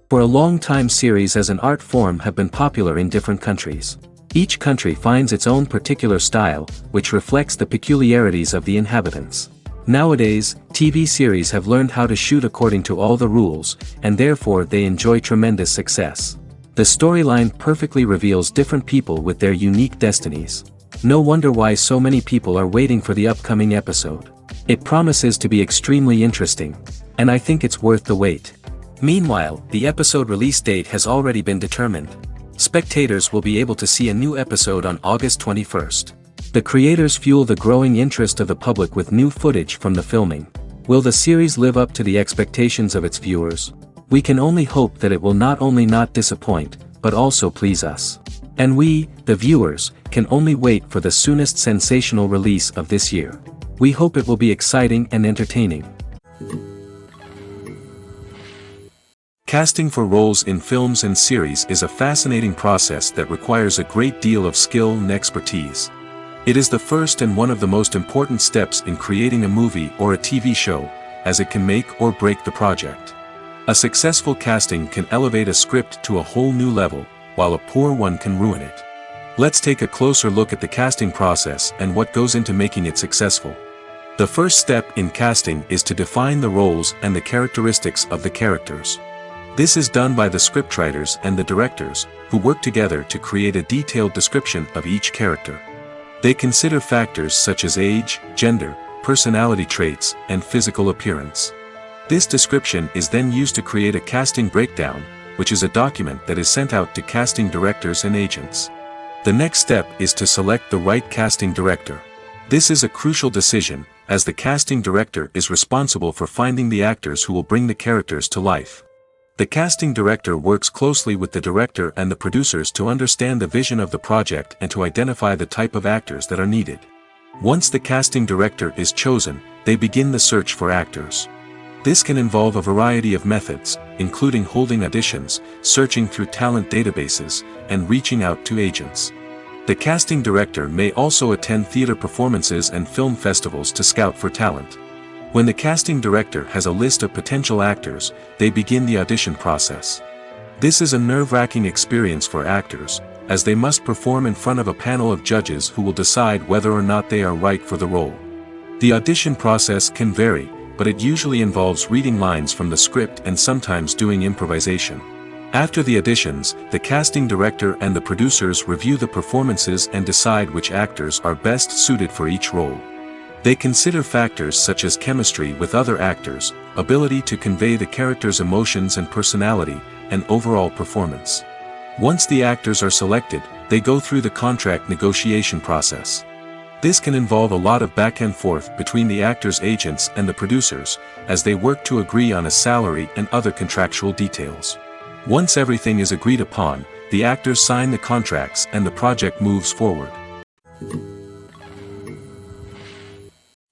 For a long time, series as an art form have been popular in different countries. Each country finds its own particular style, which reflects the peculiarities of the inhabitants. Nowadays, TV series have learned how to shoot according to all the rules, and therefore they enjoy tremendous success. The storyline perfectly reveals different people with their unique destinies. No wonder why so many people are waiting for the upcoming episode. It promises to be extremely interesting, and I think it's worth the wait. Meanwhile, the episode release date has already been determined. Spectators will be able to see a new episode on August 21st. The creators fuel the growing interest of the public with new footage from the filming. Will the series live up to the expectations of its viewers? We can only hope that it will not only not disappoint, but also please us. And we, the viewers, can only wait for the soonest sensational release of this year. We hope it will be exciting and entertaining. Casting for roles in films and series is a fascinating process that requires a great deal of skill and expertise. It is the first and one of the most important steps in creating a movie or a TV show, as it can make or break the project. A successful casting can elevate a script to a whole new level, while a poor one can ruin it. Let's take a closer look at the casting process and what goes into making it successful. The first step in casting is to define the roles and the characteristics of the characters. This is done by the scriptwriters and the directors, who work together to create a detailed description of each character. They consider factors such as age, gender, personality traits, and physical appearance. This description is then used to create a casting breakdown, which is a document that is sent out to casting directors and agents. The next step is to select the right casting director. This is a crucial decision, as the casting director is responsible for finding the actors who will bring the characters to life. The casting director works closely with the director and the producers to understand the vision of the project and to identify the type of actors that are needed. Once the casting director is chosen, they begin the search for actors. This can involve a variety of methods, including holding auditions, searching through talent databases, and reaching out to agents. The casting director may also attend theater performances and film festivals to scout for talent. When the casting director has a list of potential actors, they begin the audition process. This is a nerve-wracking experience for actors, as they must perform in front of a panel of judges who will decide whether or not they are right for the role. The audition process can vary, but it usually involves reading lines from the script and sometimes doing improvisation. After the auditions, the casting director and the producers review the performances and decide which actors are best suited for each role. They consider factors such as chemistry with other actors, ability to convey the character's emotions and personality, and overall performance. Once the actors are selected, they go through the contract negotiation process. This can involve a lot of back and forth between the actors' agents and the producers, as they work to agree on a salary and other contractual details. Once everything is agreed upon, the actors sign the contracts and the project moves forward.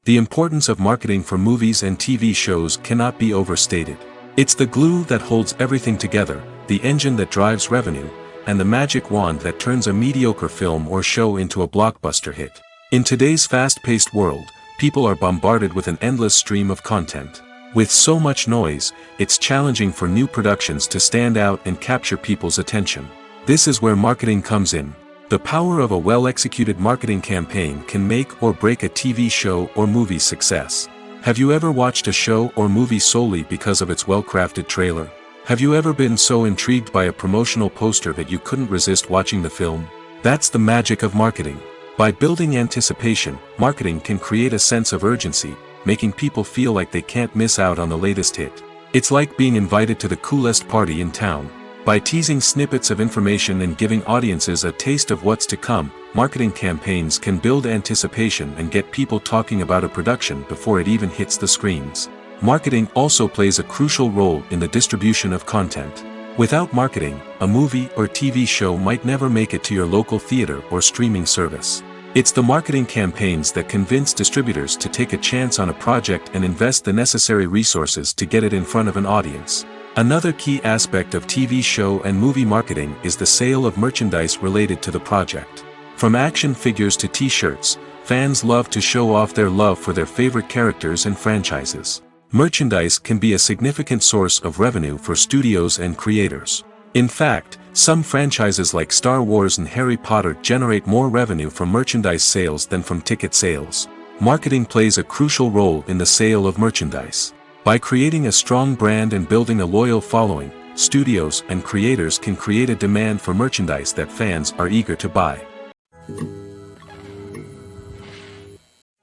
The importance of marketing for movies and TV shows cannot be overstated. It's the glue that holds everything together, the engine that drives revenue, and the magic wand that turns a mediocre film or show into a blockbuster hit. In today's fast-paced world, people are bombarded with an endless stream of content. With so much noise, it's challenging for new productions to stand out and capture people's attention. This is where marketing comes in. The power of a well-executed marketing campaign can make or break a TV show or movie's success. Have you ever watched a show or movie solely because of its well-crafted trailer? Have you ever been so intrigued by a promotional poster that you couldn't resist watching the film? That's the magic of marketing. By building anticipation, marketing can create a sense of urgency, making people feel like they can't miss out on the latest hit. It's like being invited to the coolest party in town. By teasing snippets of information and giving audiences a taste of what's to come, marketing campaigns can build anticipation and get people talking about a production before it even hits the screens. Marketing also plays a crucial role in the distribution of content. Without marketing, a movie or TV show might never make it to your local theater or streaming service. It's the marketing campaigns that convince distributors to take a chance on a project and invest the necessary resources to get it in front of an audience. Another key aspect of TV show and movie marketing is the sale of merchandise related to the project. From action figures to t-shirts, fans love to show off their love for their favorite characters and franchises. Merchandise can be a significant source of revenue for studios and creators. In fact, some franchises like Star Wars and Harry Potter generate more revenue from merchandise sales than from ticket sales. Marketing plays a crucial role in the sale of merchandise. By creating a strong brand and building a loyal following, studios and creators can create a demand for merchandise that fans are eager to buy.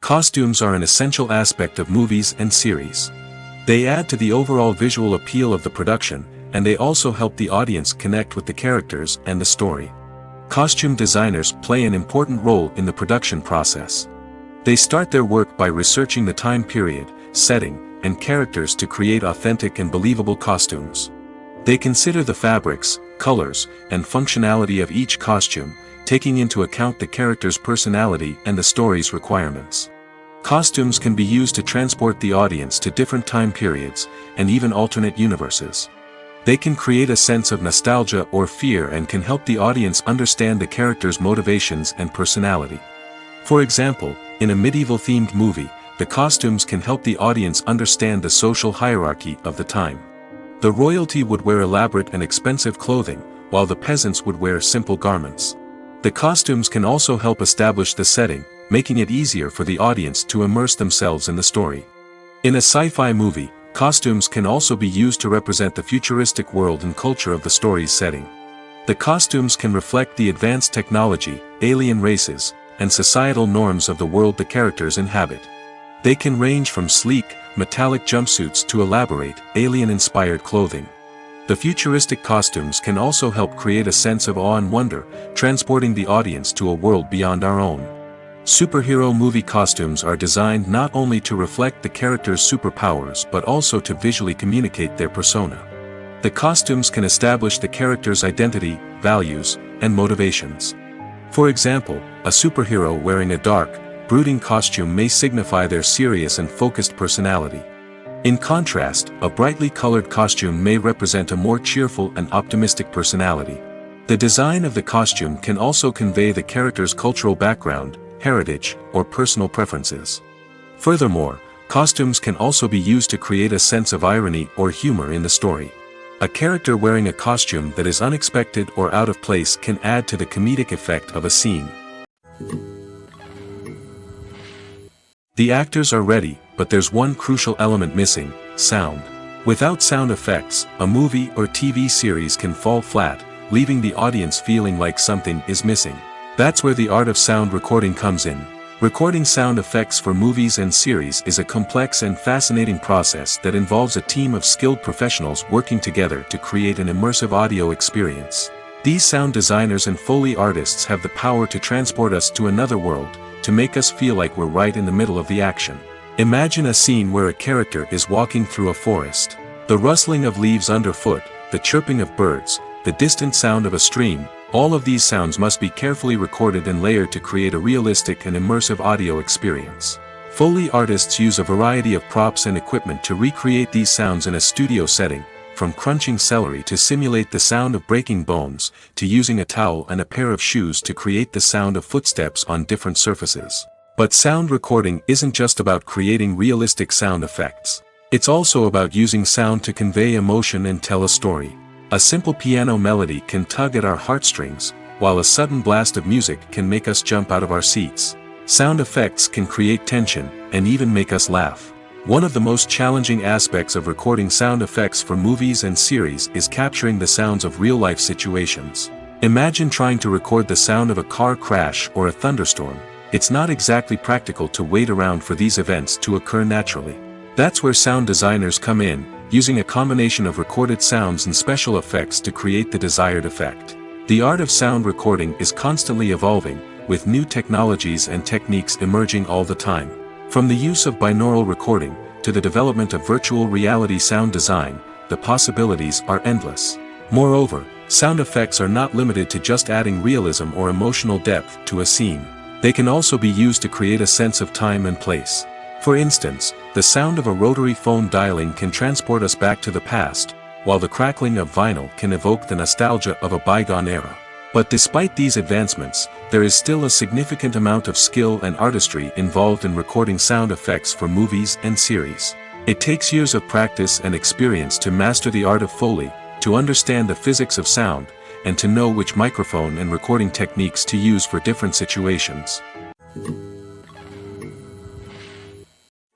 Costumes are an essential aspect of movies and series. They add to the overall visual appeal of the production, and they also help the audience connect with the characters and the story. Costume designers play an important role in the production process. They start their work by researching the time period, setting, and characters to create authentic and believable costumes. They consider the fabrics, colors, and functionality of each costume, taking into account the character's personality and the story's requirements. Costumes can be used to transport the audience to different time periods, and even alternate universes. They can create a sense of nostalgia or fear and can help the audience understand the character's motivations and personality. For example, in a medieval-themed movie, the costumes can help the audience understand the social hierarchy of the time. The royalty would wear elaborate and expensive clothing, while the peasants would wear simple garments. The costumes can also help establish the setting, making it easier for the audience to immerse themselves in the story. In a sci-fi movie, costumes can also be used to represent the futuristic world and culture of the story's setting. The costumes can reflect the advanced technology, alien races, and societal norms of the world the characters inhabit. They can range from sleek, metallic jumpsuits to elaborate, alien-inspired clothing. The futuristic costumes can also help create a sense of awe and wonder, transporting the audience to a world beyond our own. Superhero movie costumes are designed not only to reflect the character's superpowers but also to visually communicate their persona. The costumes can establish the character's identity, values, and motivations. For example, a superhero wearing a dark, brooding costume may signify their serious and focused personality. In contrast, a brightly colored costume may represent a more cheerful and optimistic personality. The design of the costume can also convey the character's cultural background, heritage, or personal preferences. Furthermore, costumes can also be used to create a sense of irony or humor in the story. A character wearing a costume that is unexpected or out of place can add to the comedic effect of a scene. The actors are ready, but there's one crucial element missing: sound. Without sound effects, a movie or TV series can fall flat, leaving the audience feeling like something is missing. That's where the art of sound recording comes in. Recording sound effects for movies and series is a complex and fascinating process that involves a team of skilled professionals working together to create an immersive audio experience. These sound designers and Foley artists have the power to transport us to another world, to make us feel like we're right in the middle of the action. Imagine a scene where a character is walking through a forest. The rustling of leaves underfoot, the chirping of birds, the distant sound of a stream, all of these sounds must be carefully recorded and layered to create a realistic and immersive audio experience. Foley artists use a variety of props and equipment to recreate these sounds in a studio setting, from crunching celery to simulate the sound of breaking bones, to using a towel and a pair of shoes to create the sound of footsteps on different surfaces. But sound recording isn't just about creating realistic sound effects. It's also about using sound to convey emotion and tell a story. A simple piano melody can tug at our heartstrings, while a sudden blast of music can make us jump out of our seats. Sound effects can create tension, and even make us laugh. One of the most challenging aspects of recording sound effects for movies and series is capturing the sounds of real-life situations. Imagine trying to record the sound of a car crash or a thunderstorm. It's not exactly practical to wait around for these events to occur naturally. That's where sound designers come in, using a combination of recorded sounds and special effects to create the desired effect. The art of sound recording is constantly evolving, with new technologies and techniques emerging all the time. From the use of binaural recording, to the development of virtual reality sound design, the possibilities are endless. Moreover, sound effects are not limited to just adding realism or emotional depth to a scene. They can also be used to create a sense of time and place. For instance, the sound of a rotary phone dialing can transport us back to the past, while the crackling of vinyl can evoke the nostalgia of a bygone era. But despite these advancements, there is still a significant amount of skill and artistry involved in recording sound effects for movies and series. It takes years of practice and experience to master the art of Foley, to understand the physics of sound, and to know which microphone and recording techniques to use for different situations.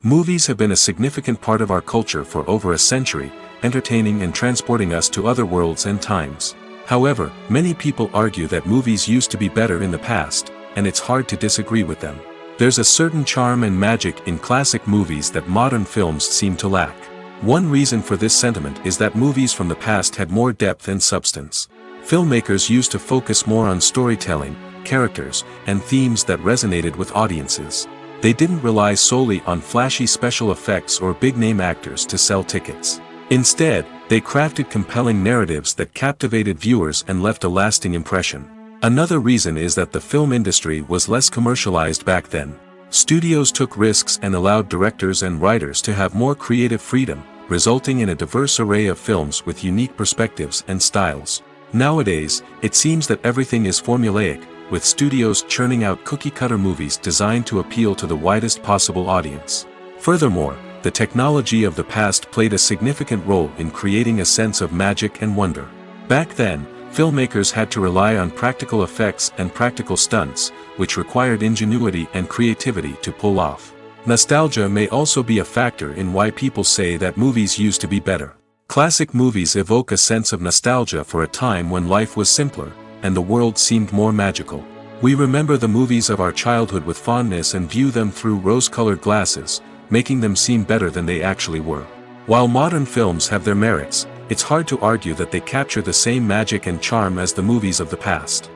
Movies have been a significant part of our culture for over a century, entertaining and transporting us to other worlds and times. However, many people argue that movies used to be better in the past, and it's hard to disagree with them. There's a certain charm and magic in classic movies that modern films seem to lack. One reason for this sentiment is that movies from the past had more depth and substance. Filmmakers used to focus more on storytelling, characters, and themes that resonated with audiences. They didn't rely solely on flashy special effects or big-name actors to sell tickets. Instead, they crafted compelling narratives that captivated viewers and left a lasting impression. Another reason is that the film industry was less commercialized back then. Studios took risks and allowed directors and writers to have more creative freedom, resulting in a diverse array of films with unique perspectives and styles. Nowadays, it seems that everything is formulaic, with studios churning out cookie-cutter movies designed to appeal to the widest possible audience. Furthermore, the technology of the past played a significant role in creating a sense of magic and wonder. Back then, filmmakers had to rely on practical effects and practical stunts, which required ingenuity and creativity to pull off. Nostalgia may also be a factor in why people say that movies used to be better. Classic movies evoke a sense of nostalgia for a time when life was simpler, and the world seemed more magical. We remember the movies of our childhood with fondness and view them through rose-colored glasses, making them seem better than they actually were. While modern films have their merits, it's hard to argue that they capture the same magic and charm as the movies of the past.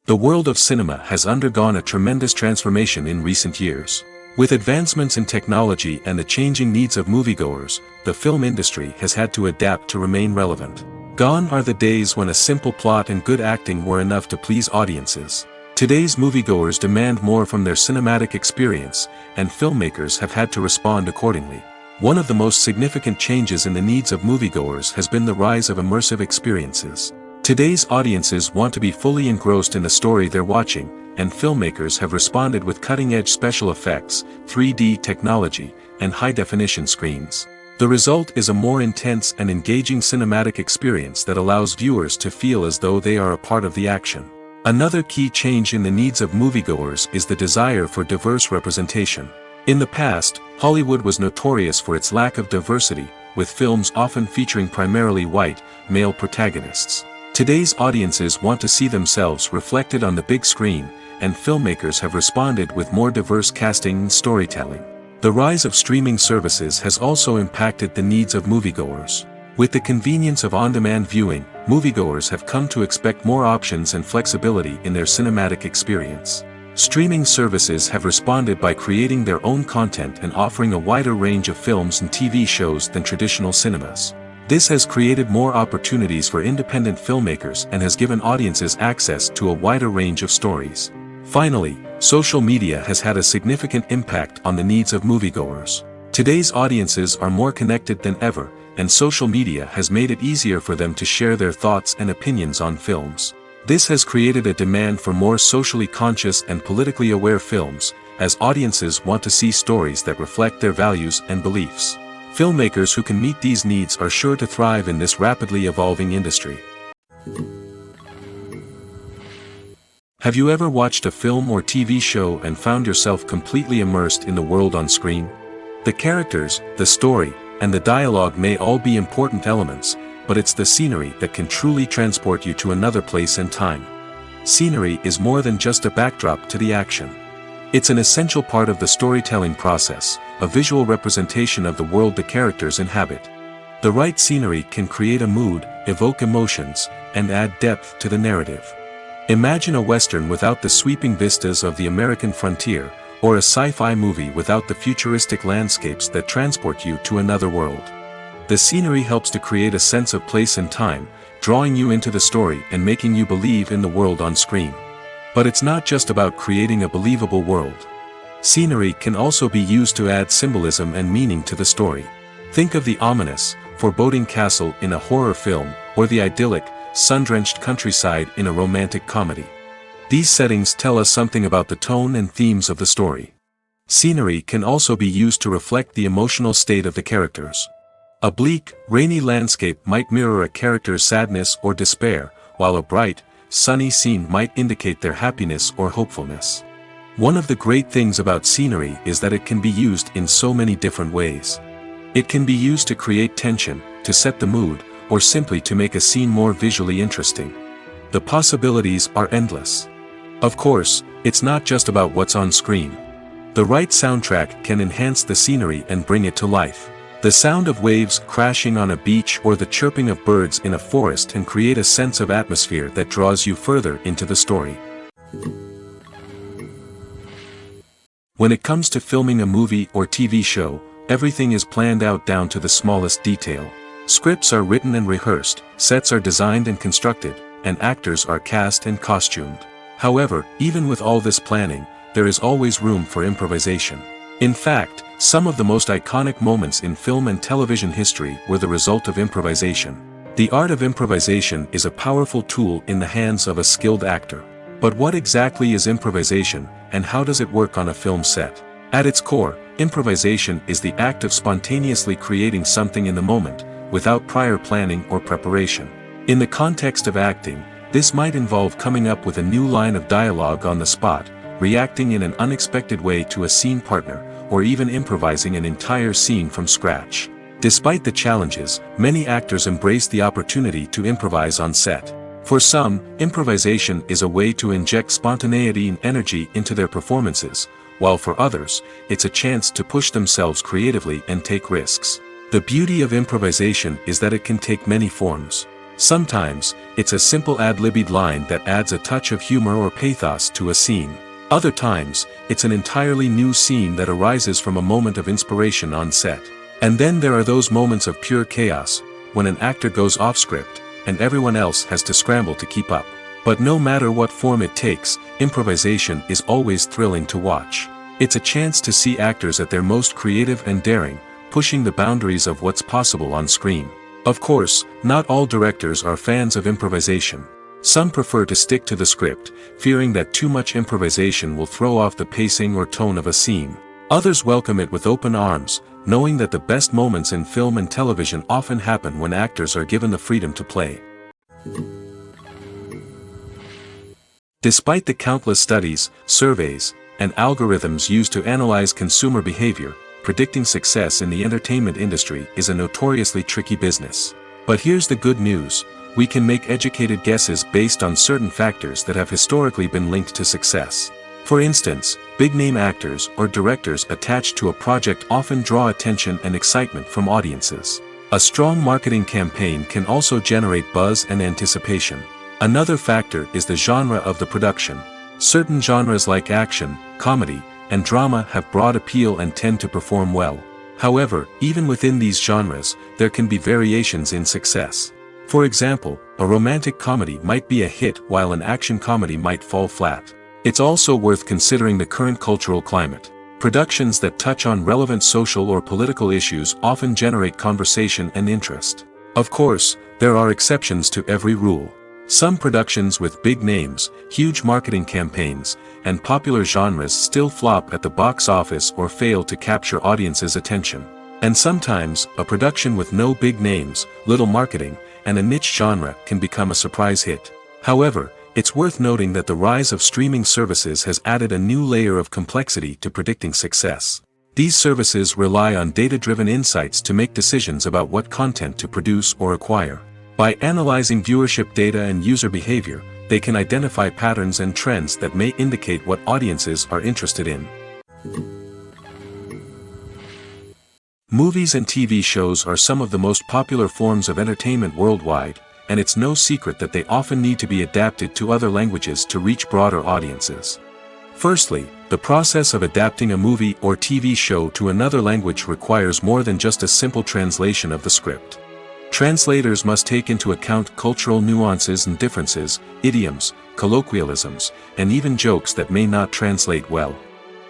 The world of cinema has undergone a tremendous transformation in recent years. With advancements in technology and the changing needs of moviegoers, the film industry has had to adapt to remain relevant. Gone are the days when a simple plot and good acting were enough to please audiences. Today's moviegoers demand more from their cinematic experience, and filmmakers have had to respond accordingly. One of the most significant changes in the needs of moviegoers has been the rise of immersive experiences. Today's audiences want to be fully engrossed in the story they're watching, and filmmakers have responded with cutting-edge special effects, 3D technology, and high-definition screens. The result is a more intense and engaging cinematic experience that allows viewers to feel as though they are a part of the action. Another key change in the needs of moviegoers is the desire for diverse representation. In the past, Hollywood was notorious for its lack of diversity, with films often featuring primarily white, male protagonists. Today's audiences want to see themselves reflected on the big screen, and filmmakers have responded with more diverse casting and storytelling. The rise of streaming services has also impacted the needs of moviegoers. With the convenience of on-demand viewing, moviegoers have come to expect more options and flexibility in their cinematic experience. Streaming services have responded by creating their own content and offering a wider range of films and TV shows than traditional cinemas. This has created more opportunities for independent filmmakers and has given audiences access to a wider range of stories. Finally, social media has had a significant impact on the needs of moviegoers. Today's audiences are more connected than ever, and social media has made it easier for them to share their thoughts and opinions on films. This has created a demand for more socially conscious and politically aware films, as audiences want to see stories that reflect their values and beliefs. Filmmakers who can meet these needs are sure to thrive in this rapidly evolving industry. Have you ever watched a film or TV show and found yourself completely immersed in the world on screen? The characters, the story, and the dialogue may all be important elements, but it's the scenery that can truly transport you to another place and time. Scenery is more than just a backdrop to the action. It's an essential part of the storytelling process, a visual representation of the world the characters inhabit. The right scenery can create a mood, evoke emotions, and add depth to the narrative. Imagine a Western without the sweeping vistas of the American frontier, or a sci-fi movie without the futuristic landscapes that transport you to another world. The scenery helps to create a sense of place and time, drawing you into the story and making you believe in the world on screen. But it's not just about creating a believable world. Scenery can also be used to add symbolism and meaning to the story. Think of the ominous, foreboding castle in a horror film, or the idyllic, sun-drenched countryside in a romantic comedy. These settings tell us something about the tone and themes of the story. Scenery can also be used to reflect the emotional state of the characters. A bleak, rainy landscape might mirror a character's sadness or despair, while a bright, sunny scene might indicate their happiness or hopefulness. One of the great things about scenery is that it can be used in so many different ways. It can be used to create tension, to set the mood, or simply to make a scene more visually interesting. The possibilities are endless. Of course, it's not just about what's on screen. The right soundtrack can enhance the scenery and bring it to life. The sound of waves crashing on a beach or the chirping of birds in a forest can create a sense of atmosphere that draws you further into the story. When it comes to filming a movie or TV show, everything is planned out down to the smallest detail. Scripts are written and rehearsed, sets are designed and constructed, and actors are cast and costumed. However, even with all this planning, there is always room for improvisation. In fact, some of the most iconic moments in film and television history were the result of improvisation. The art of improvisation is a powerful tool in the hands of a skilled actor. But what exactly is improvisation, and how does it work on a film set? At its core, improvisation is the act of spontaneously creating something in the moment, without prior planning or preparation. In the context of acting, this might involve coming up with a new line of dialogue on the spot, reacting in an unexpected way to a scene partner, or even improvising an entire scene from scratch. Despite the challenges, many actors embrace the opportunity to improvise on set. For some, improvisation is a way to inject spontaneity and energy into their performances, while for others, it's a chance to push themselves creatively and take risks. The beauty of improvisation is that it can take many forms. Sometimes, it's a simple ad-libbed line that adds a touch of humor or pathos to a scene. Other times, it's an entirely new scene that arises from a moment of inspiration on set. And then there are those moments of pure chaos, when an actor goes off script, and everyone else has to scramble to keep up. But no matter what form it takes, improvisation is always thrilling to watch. It's a chance to see actors at their most creative and daring, pushing the boundaries of what's possible on screen. Of course, not all directors are fans of improvisation. Some prefer to stick to the script, fearing that too much improvisation will throw off the pacing or tone of a scene. Others welcome it with open arms, knowing that the best moments in film and television often happen when actors are given the freedom to play. Despite the countless studies, surveys, and algorithms used to analyze consumer behavior, predicting success in the entertainment industry is a notoriously tricky business. But here's the good news: we can make educated guesses based on certain factors that have historically been linked to success. For instance, big-name actors or directors attached to a project often draw attention and excitement from audiences. A strong marketing campaign can also generate buzz and anticipation. Another factor is the genre of the production. Certain genres like action, comedy, and drama have broad appeal and tend to perform well. However, even within these genres, there can be variations in success. For example, a romantic comedy might be a hit while an action comedy might fall flat. It's also worth considering the current cultural climate. Productions that touch on relevant social or political issues often generate conversation and interest. Of course, there are exceptions to every rule. Some productions with big names, huge marketing campaigns, and popular genres still flop at the box office or fail to capture audiences' attention. And sometimes, a production with no big names, little marketing, and a niche genre can become a surprise hit. However, it's worth noting that the rise of streaming services has added a new layer of complexity to predicting success. These services rely on data-driven insights to make decisions about what content to produce or acquire. By analyzing viewership data and user behavior, they can identify patterns and trends that may indicate what audiences are interested in. Movies and TV shows are some of the most popular forms of entertainment worldwide, and it's no secret that they often need to be adapted to other languages to reach broader audiences. Firstly, the process of adapting a movie or TV show to another language requires more than just a simple translation of the script. Translators must take into account cultural nuances and differences, idioms, colloquialisms, and even jokes that may not translate well.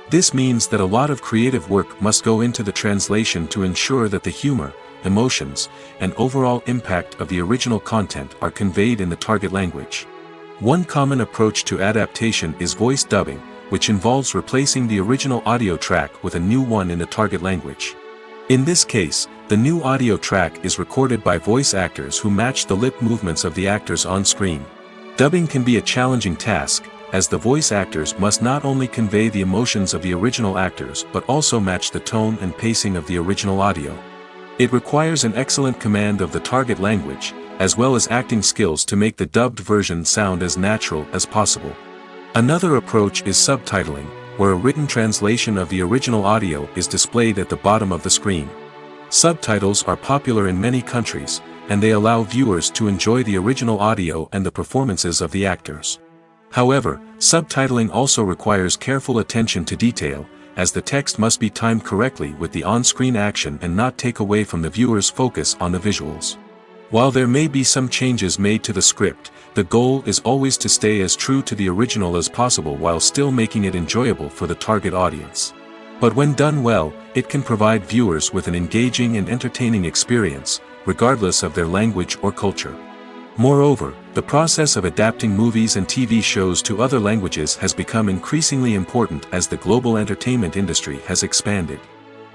This means that a lot of creative work must go into the translation to ensure that the humor, emotions, and overall impact of the original content are conveyed in the target language. One common approach to adaptation is voice dubbing, which involves replacing the original audio track with a new one in the target language. In this case, the new audio track is recorded by voice actors who match the lip movements of the actors on screen. Dubbing can be a challenging task, as the voice actors must not only convey the emotions of the original actors but also match the tone and pacing of the original audio. It requires an excellent command of the target language, as well as acting skills to make the dubbed version sound as natural as possible. Another approach is subtitling, where a written translation of the original audio is displayed at the bottom of the screen. Subtitles are popular in many countries, and they allow viewers to enjoy the original audio and the performances of the actors. However, subtitling also requires careful attention to detail, as the text must be timed correctly with the on-screen action and not take away from the viewer's focus on the visuals. While there may be some changes made to the script, the goal is always to stay as true to the original as possible while still making it enjoyable for the target audience. But when done well, it can provide viewers with an engaging and entertaining experience, regardless of their language or culture. Moreover, the process of adapting movies and TV shows to other languages has become increasingly important as the global entertainment industry has expanded.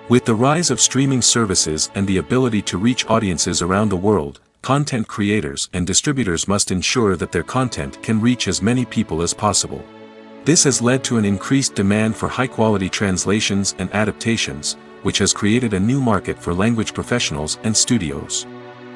With the rise of streaming services and the ability to reach audiences around the world, content creators and distributors must ensure that their content can reach as many people as possible. This has led to an increased demand for high-quality translations and adaptations, which has created a new market for language professionals and studios.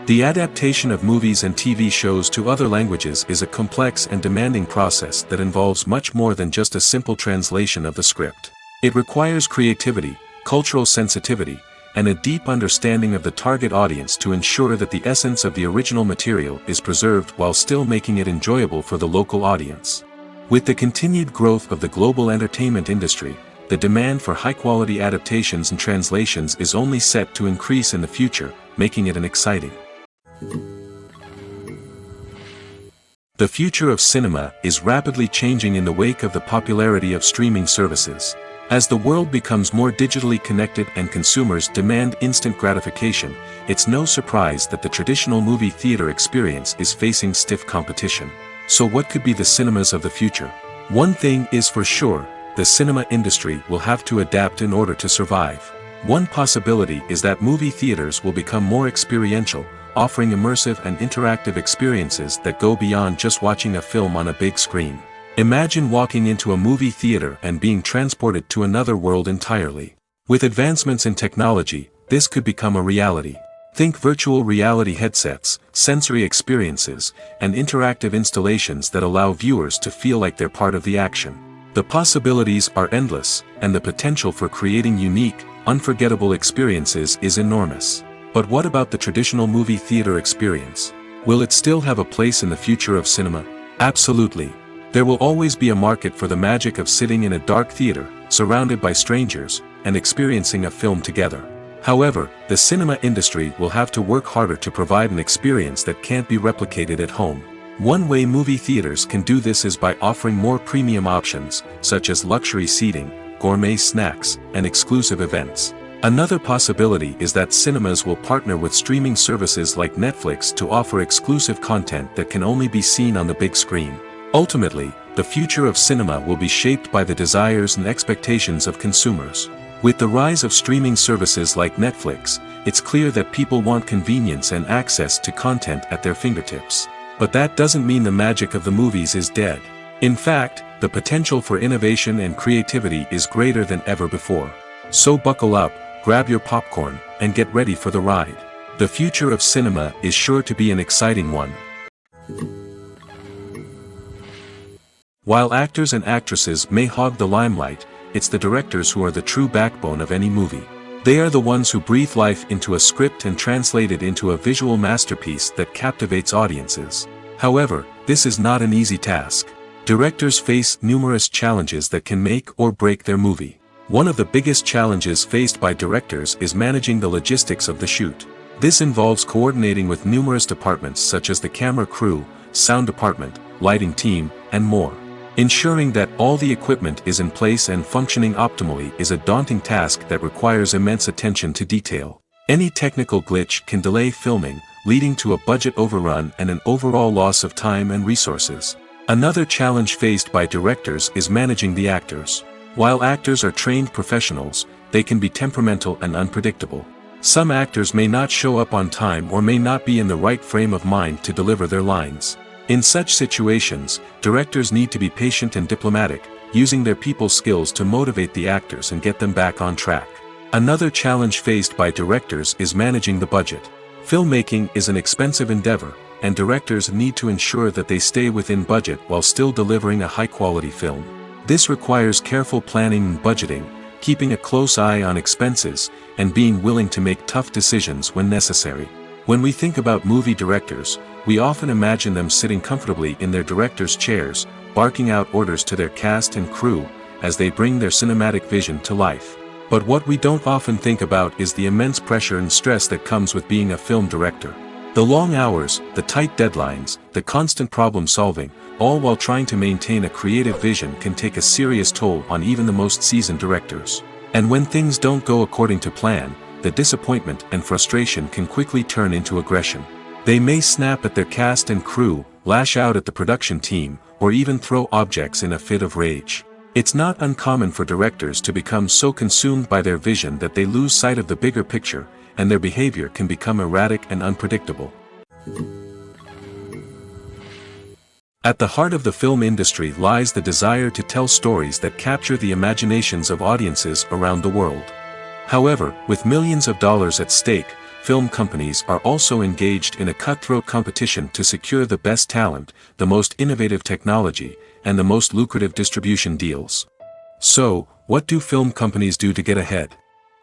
The adaptation of movies and TV shows to other languages is a complex and demanding process that involves much more than just a simple translation of the script. It requires creativity, cultural sensitivity, and a deep understanding of the target audience to ensure that the essence of the original material is preserved while still making it enjoyable for the local audience. With the continued growth of the global entertainment industry, the demand for high-quality adaptations and translations is only set to increase in the future, making it exciting. The future of cinema is rapidly changing in the wake of the popularity of streaming services. As the world becomes more digitally connected and consumers demand instant gratification, it's no surprise that the traditional movie theater experience is facing stiff competition. So what could be the cinemas of the future? One thing is for sure, the cinema industry will have to adapt in order to survive. One possibility is that movie theaters will become more experiential, offering immersive and interactive experiences that go beyond just watching a film on a big screen. Imagine walking into a movie theater and being transported to another world entirely. With advancements in technology, this could become a reality. Think virtual reality headsets, sensory experiences, and interactive installations that allow viewers to feel like they're part of the action. The possibilities are endless, and the potential for creating unique, unforgettable experiences is enormous. But what about the traditional movie theater experience? Will it still have a place in the future of cinema? Absolutely. There will always be a market for the magic of sitting in a dark theater, surrounded by strangers, and experiencing a film together. However, the cinema industry will have to work harder to provide an experience that can't be replicated at home. One way movie theaters can do this is by offering more premium options, such as luxury seating, gourmet snacks, and exclusive events. Another possibility is that cinemas will partner with streaming services like Netflix to offer exclusive content that can only be seen on the big screen. Ultimately, the future of cinema will be shaped by the desires and expectations of consumers. With the rise of streaming services like Netflix, it's clear that people want convenience and access to content at their fingertips. But that doesn't mean the magic of the movies is dead. In fact, the potential for innovation and creativity is greater than ever before. So buckle up, grab your popcorn, and get ready for the ride. The future of cinema is sure to be an exciting one. While actors and actresses may hog the limelight, it's the directors who are the true backbone of any movie. They are the ones who breathe life into a script and translate it into a visual masterpiece that captivates audiences. However, this is not an easy task. Directors face numerous challenges that can make or break their movie. One of the biggest challenges faced by directors is managing the logistics of the shoot. This involves coordinating with numerous departments such as the camera crew, sound department, lighting team, and more. Ensuring that all the equipment is in place and functioning optimally is a daunting task that requires immense attention to detail. Any technical glitch can delay filming, leading to a budget overrun and an overall loss of time and resources. Another challenge faced by directors is managing the actors. While actors are trained professionals, they can be temperamental and unpredictable. Some actors may not show up on time or may not be in the right frame of mind to deliver their lines. In such situations, directors need to be patient and diplomatic, using their people skills to motivate the actors and get them back on track. Another challenge faced by directors is managing the budget. Filmmaking is an expensive endeavor, and directors need to ensure that they stay within budget while still delivering a high-quality film. This requires careful planning and budgeting, keeping a close eye on expenses, and being willing to make tough decisions when necessary. When we think about movie directors, we often imagine them sitting comfortably in their director's chairs, barking out orders to their cast and crew, as they bring their cinematic vision to life. But what we don't often think about is the immense pressure and stress that comes with being a film director. The long hours, the tight deadlines, the constant problem solving, all while trying to maintain a creative vision can take a serious toll on even the most seasoned directors. And when things don't go according to plan, the disappointment and frustration can quickly turn into aggression. They may snap at their cast and crew, lash out at the production team, or even throw objects in a fit of rage. It's not uncommon for directors to become so consumed by their vision that they lose sight of the bigger picture, and their behavior can become erratic and unpredictable. At the heart of the film industry lies the desire to tell stories that capture the imaginations of audiences around the world. However, with millions of dollars at stake, film companies are also engaged in a cutthroat competition to secure the best talent, the most innovative technology, and the most lucrative distribution deals. So, what do film companies do to get ahead?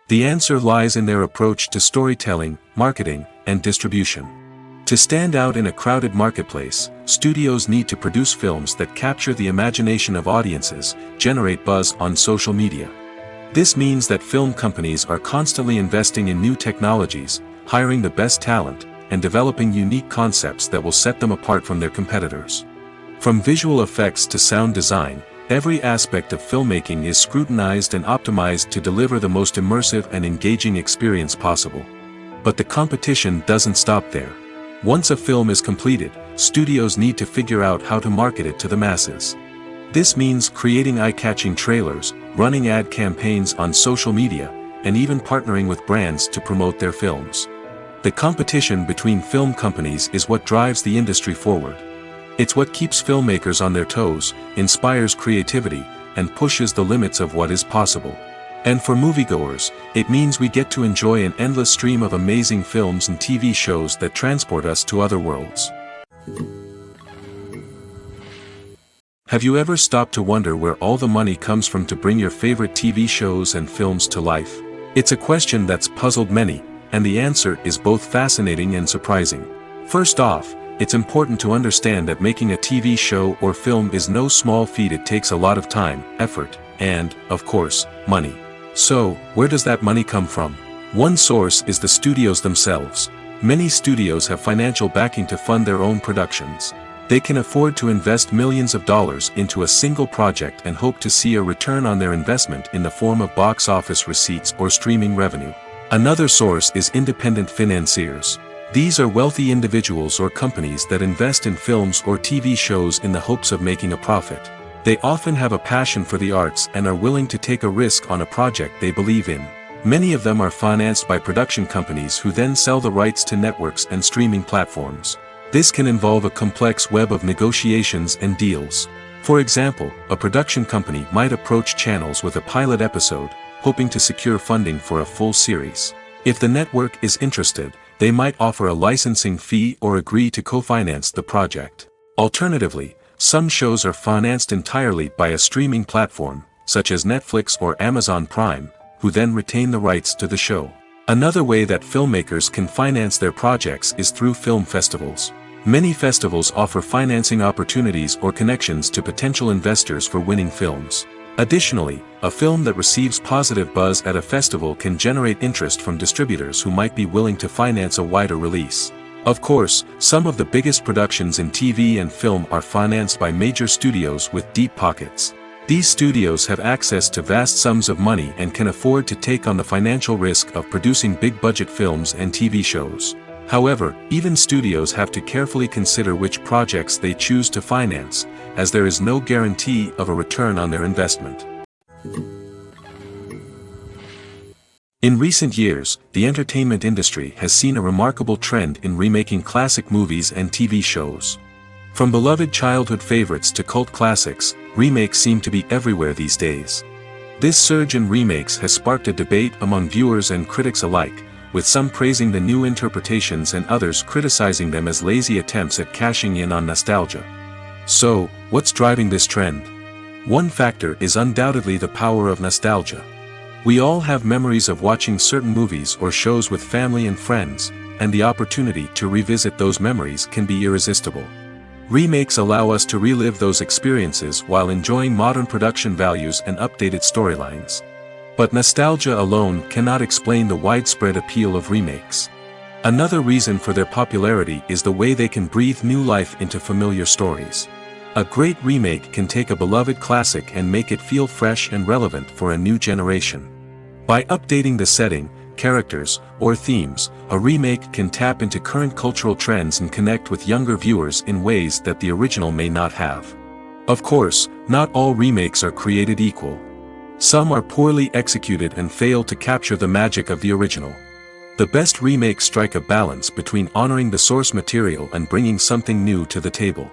The answer lies in their approach to storytelling, marketing, and distribution. To stand out in a crowded marketplace, studios need to produce films that capture the imagination of audiences, generate buzz on social media. This means that film companies are constantly investing in new technologies, hiring the best talent, and developing unique concepts that will set them apart from their competitors. From visual effects to sound design, every aspect of filmmaking is scrutinized and optimized to deliver the most immersive and engaging experience possible. But the competition doesn't stop there. Once a film is completed, studios need to figure out how to market it to the masses. This means creating eye-catching trailers, running ad campaigns on social media, and even partnering with brands to promote their films. The competition between film companies is what drives the industry forward. It's what keeps filmmakers on their toes, inspires creativity, and pushes the limits of what is possible. And for moviegoers, it means we get to enjoy an endless stream of amazing films and TV shows that transport us to other worlds. Have you ever stopped to wonder where all the money comes from to bring your favorite TV shows and films to life? It's a question that's puzzled many, and the answer is both fascinating and surprising. First off, it's important to understand that making a TV show or film is no small feat. It takes a lot of time, effort, and, of course, money. So, where does that money come from? One source is the studios themselves. Many studios have financial backing to fund their own productions. They can afford to invest millions of dollars into a single project and hope to see a return on their investment in the form of box office receipts or streaming revenue. Another source is independent financiers. These are wealthy individuals or companies that invest in films or TV shows in the hopes of making a profit. They often have a passion for the arts and are willing to take a risk on a project they believe in. Many of them are financed by production companies who then sell the rights to networks and streaming platforms. This can involve a complex web of negotiations and deals. For example, a production company might approach channels with a pilot episode, hoping to secure funding for a full series. If the network is interested, they might offer a licensing fee or agree to co-finance the project. Alternatively, some shows are financed entirely by a streaming platform, such as Netflix or Amazon Prime, who then retain the rights to the show. Another way that filmmakers can finance their projects is through film festivals. Many festivals offer financing opportunities or connections to potential investors for winning films. Additionally, a film that receives positive buzz at a festival can generate interest from distributors who might be willing to finance a wider release. Of course, some of the biggest productions in TV and film are financed by major studios with deep pockets. These studios have access to vast sums of money and can afford to take on the financial risk of producing big-budget films and TV shows. However, even studios have to carefully consider which projects they choose to finance, as there is no guarantee of a return on their investment. In recent years, the entertainment industry has seen a remarkable trend in remaking classic movies and TV shows. From beloved childhood favorites to cult classics, remakes seem to be everywhere these days. This surge in remakes has sparked a debate among viewers and critics alike, with some praising the new interpretations and others criticizing them as lazy attempts at cashing in on nostalgia. So, what's driving this trend? One factor is undoubtedly the power of nostalgia. We all have memories of watching certain movies or shows with family and friends, and the opportunity to revisit those memories can be irresistible. Remakes allow us to relive those experiences while enjoying modern production values and updated storylines. But nostalgia alone cannot explain the widespread appeal of remakes. Another reason for their popularity is the way they can breathe new life into familiar stories. A great remake can take a beloved classic and make it feel fresh and relevant for a new generation. By updating the setting, characters, or themes, a remake can tap into current cultural trends and connect with younger viewers in ways that the original may not have. Of course, not all remakes are created equal. Some are poorly executed and fail to capture the magic of the original. The best remakes strike a balance between honoring the source material and bringing something new to the table.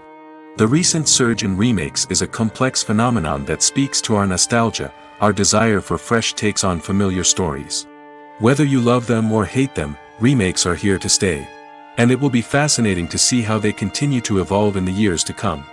The recent surge in remakes is a complex phenomenon that speaks to our nostalgia, our desire for fresh takes on familiar stories. Whether you love them or hate them, remakes are here to stay. And it will be fascinating to see how they continue to evolve in the years to come.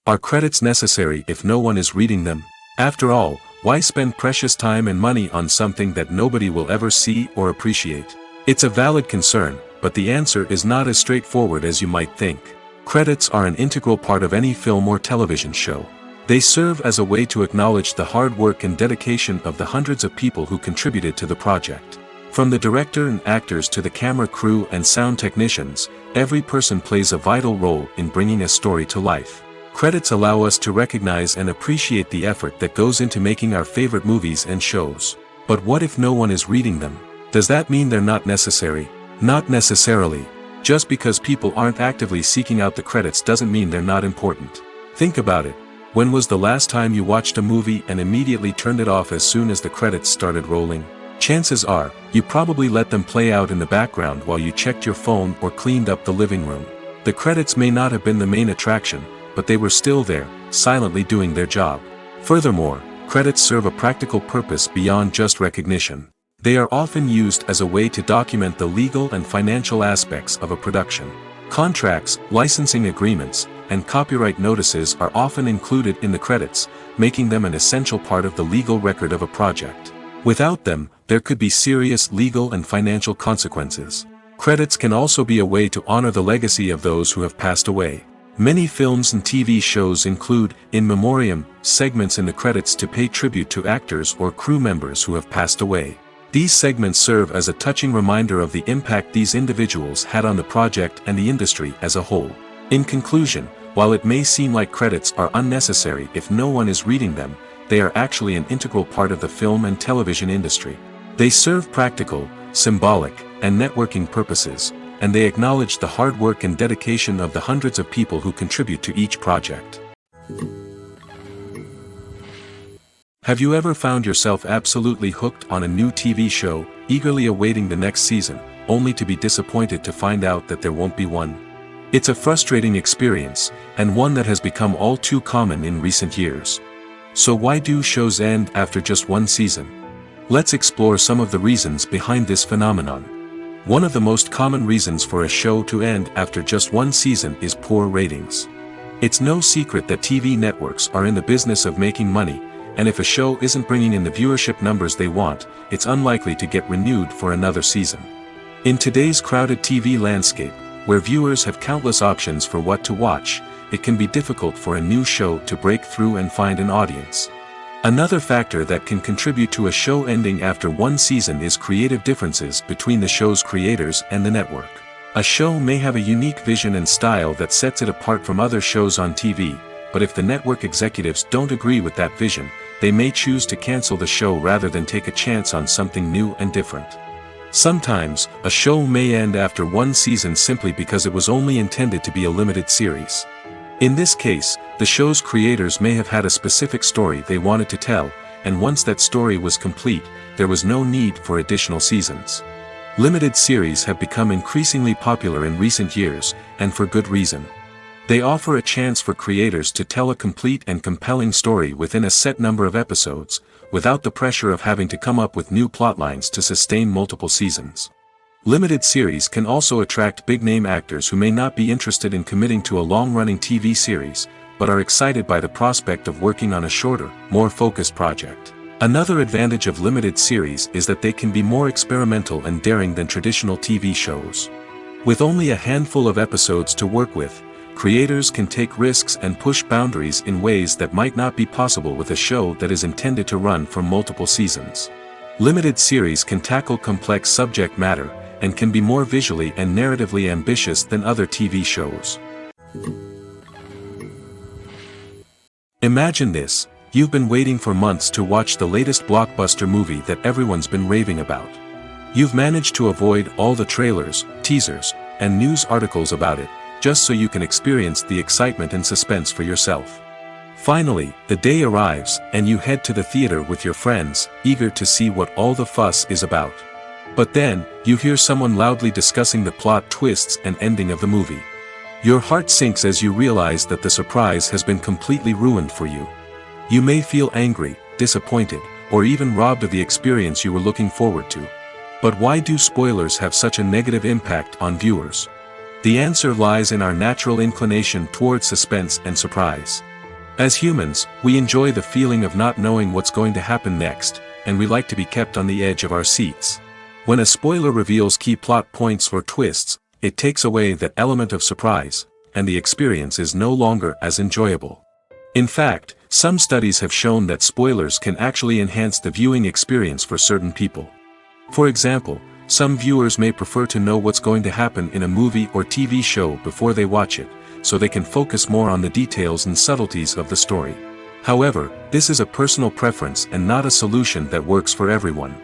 Are credits necessary if no one is reading them? After all, why spend precious time and money on something that nobody will ever see or appreciate? It's a valid concern, but the answer is not as straightforward as you might think. Credits are an integral part of any film or television show. They serve as a way to acknowledge the hard work and dedication of the hundreds of people who contributed to the project. From the director and actors to the camera crew and sound technicians, every person plays a vital role in bringing a story to life. Credits allow us to recognize and appreciate the effort that goes into making our favorite movies and shows. But what if no one is reading them? Does that mean they're not necessary? Not necessarily. Just because people aren't actively seeking out the credits doesn't mean they're not important. Think about it. When was the last time you watched a movie and immediately turned it off as soon as the credits started rolling? Chances are, you probably let them play out in the background while you checked your phone or cleaned up the living room. The credits may not have been the main attraction, but they were still there, silently doing their job. Furthermore, credits serve a practical purpose beyond just recognition. They are often used as a way to document the legal and financial aspects of a production. Contracts, licensing agreements, and copyright notices are often included in the credits, making them an essential part of the legal record of a project. Without them, there could be serious legal and financial consequences. Credits can also be a way to honor the legacy of those who have passed away. Many films and TV shows include, in memoriam, segments in the credits to pay tribute to actors or crew members who have passed away. These segments serve as a touching reminder of the impact these individuals had on the project and the industry as a whole. In conclusion, while it may seem like credits are unnecessary if no one is reading them, they are actually an integral part of the film and television industry. They serve practical, symbolic, and networking purposes, and they acknowledge the hard work and dedication of the hundreds of people who contribute to each project. Have you ever found yourself absolutely hooked on a new TV show, eagerly awaiting the next season, only to be disappointed to find out that there won't be one? It's a frustrating experience, and one that has become all too common in recent years. So why do shows end after just one season? Let's explore some of the reasons behind this phenomenon. One of the most common reasons for a show to end after just one season is poor ratings. It's no secret that TV networks are in the business of making money, and if a show isn't bringing in the viewership numbers they want, it's unlikely to get renewed for another season. In today's crowded TV landscape, where viewers have countless options for what to watch, it can be difficult for a new show to break through and find an audience. Another factor that can contribute to a show ending after one season is creative differences between the show's creators and the network. A show may have a unique vision and style that sets it apart from other shows on TV, but if the network executives don't agree with that vision, they may choose to cancel the show rather than take a chance on something new and different. Sometimes, a show may end after one season simply because it was only intended to be a limited series. In this case, the show's creators may have had a specific story they wanted to tell, and once that story was complete, there was no need for additional seasons. Limited series have become increasingly popular in recent years, and for good reason. They offer a chance for creators to tell a complete and compelling story within a set number of episodes, without the pressure of having to come up with new plotlines to sustain multiple seasons. Limited series can also attract big-name actors who may not be interested in committing to a long-running TV series, but are excited by the prospect of working on a shorter, more focused project. Another advantage of limited series is that they can be more experimental and daring than traditional TV shows. With only a handful of episodes to work with, creators can take risks and push boundaries in ways that might not be possible with a show that is intended to run for multiple seasons. Limited series can tackle complex subject matter, and can be more visually and narratively ambitious than other TV shows. Imagine this. You've been waiting for months to watch the latest blockbuster movie that everyone's been raving about. You've managed to avoid all the trailers, teasers, and news articles about it, just so you can experience the excitement and suspense for yourself. Finally, the day arrives, and you head to the theater with your friends, eager to see what all the fuss is about. But then, you hear someone loudly discussing the plot twists and ending of the movie. Your heart sinks as you realize that the surprise has been completely ruined for you. You may feel angry, disappointed, or even robbed of the experience you were looking forward to. But why do spoilers have such a negative impact on viewers? The answer lies in our natural inclination towards suspense and surprise. As humans, we enjoy the feeling of not knowing what's going to happen next, and we like to be kept on the edge of our seats. When a spoiler reveals key plot points or twists, it takes away that element of surprise, and the experience is no longer as enjoyable. In fact, some studies have shown that spoilers can actually enhance the viewing experience for certain people. For example, some viewers may prefer to know what's going to happen in a movie or TV show before they watch it, so they can focus more on the details and subtleties of the story. However, this is a personal preference and not a solution that works for everyone.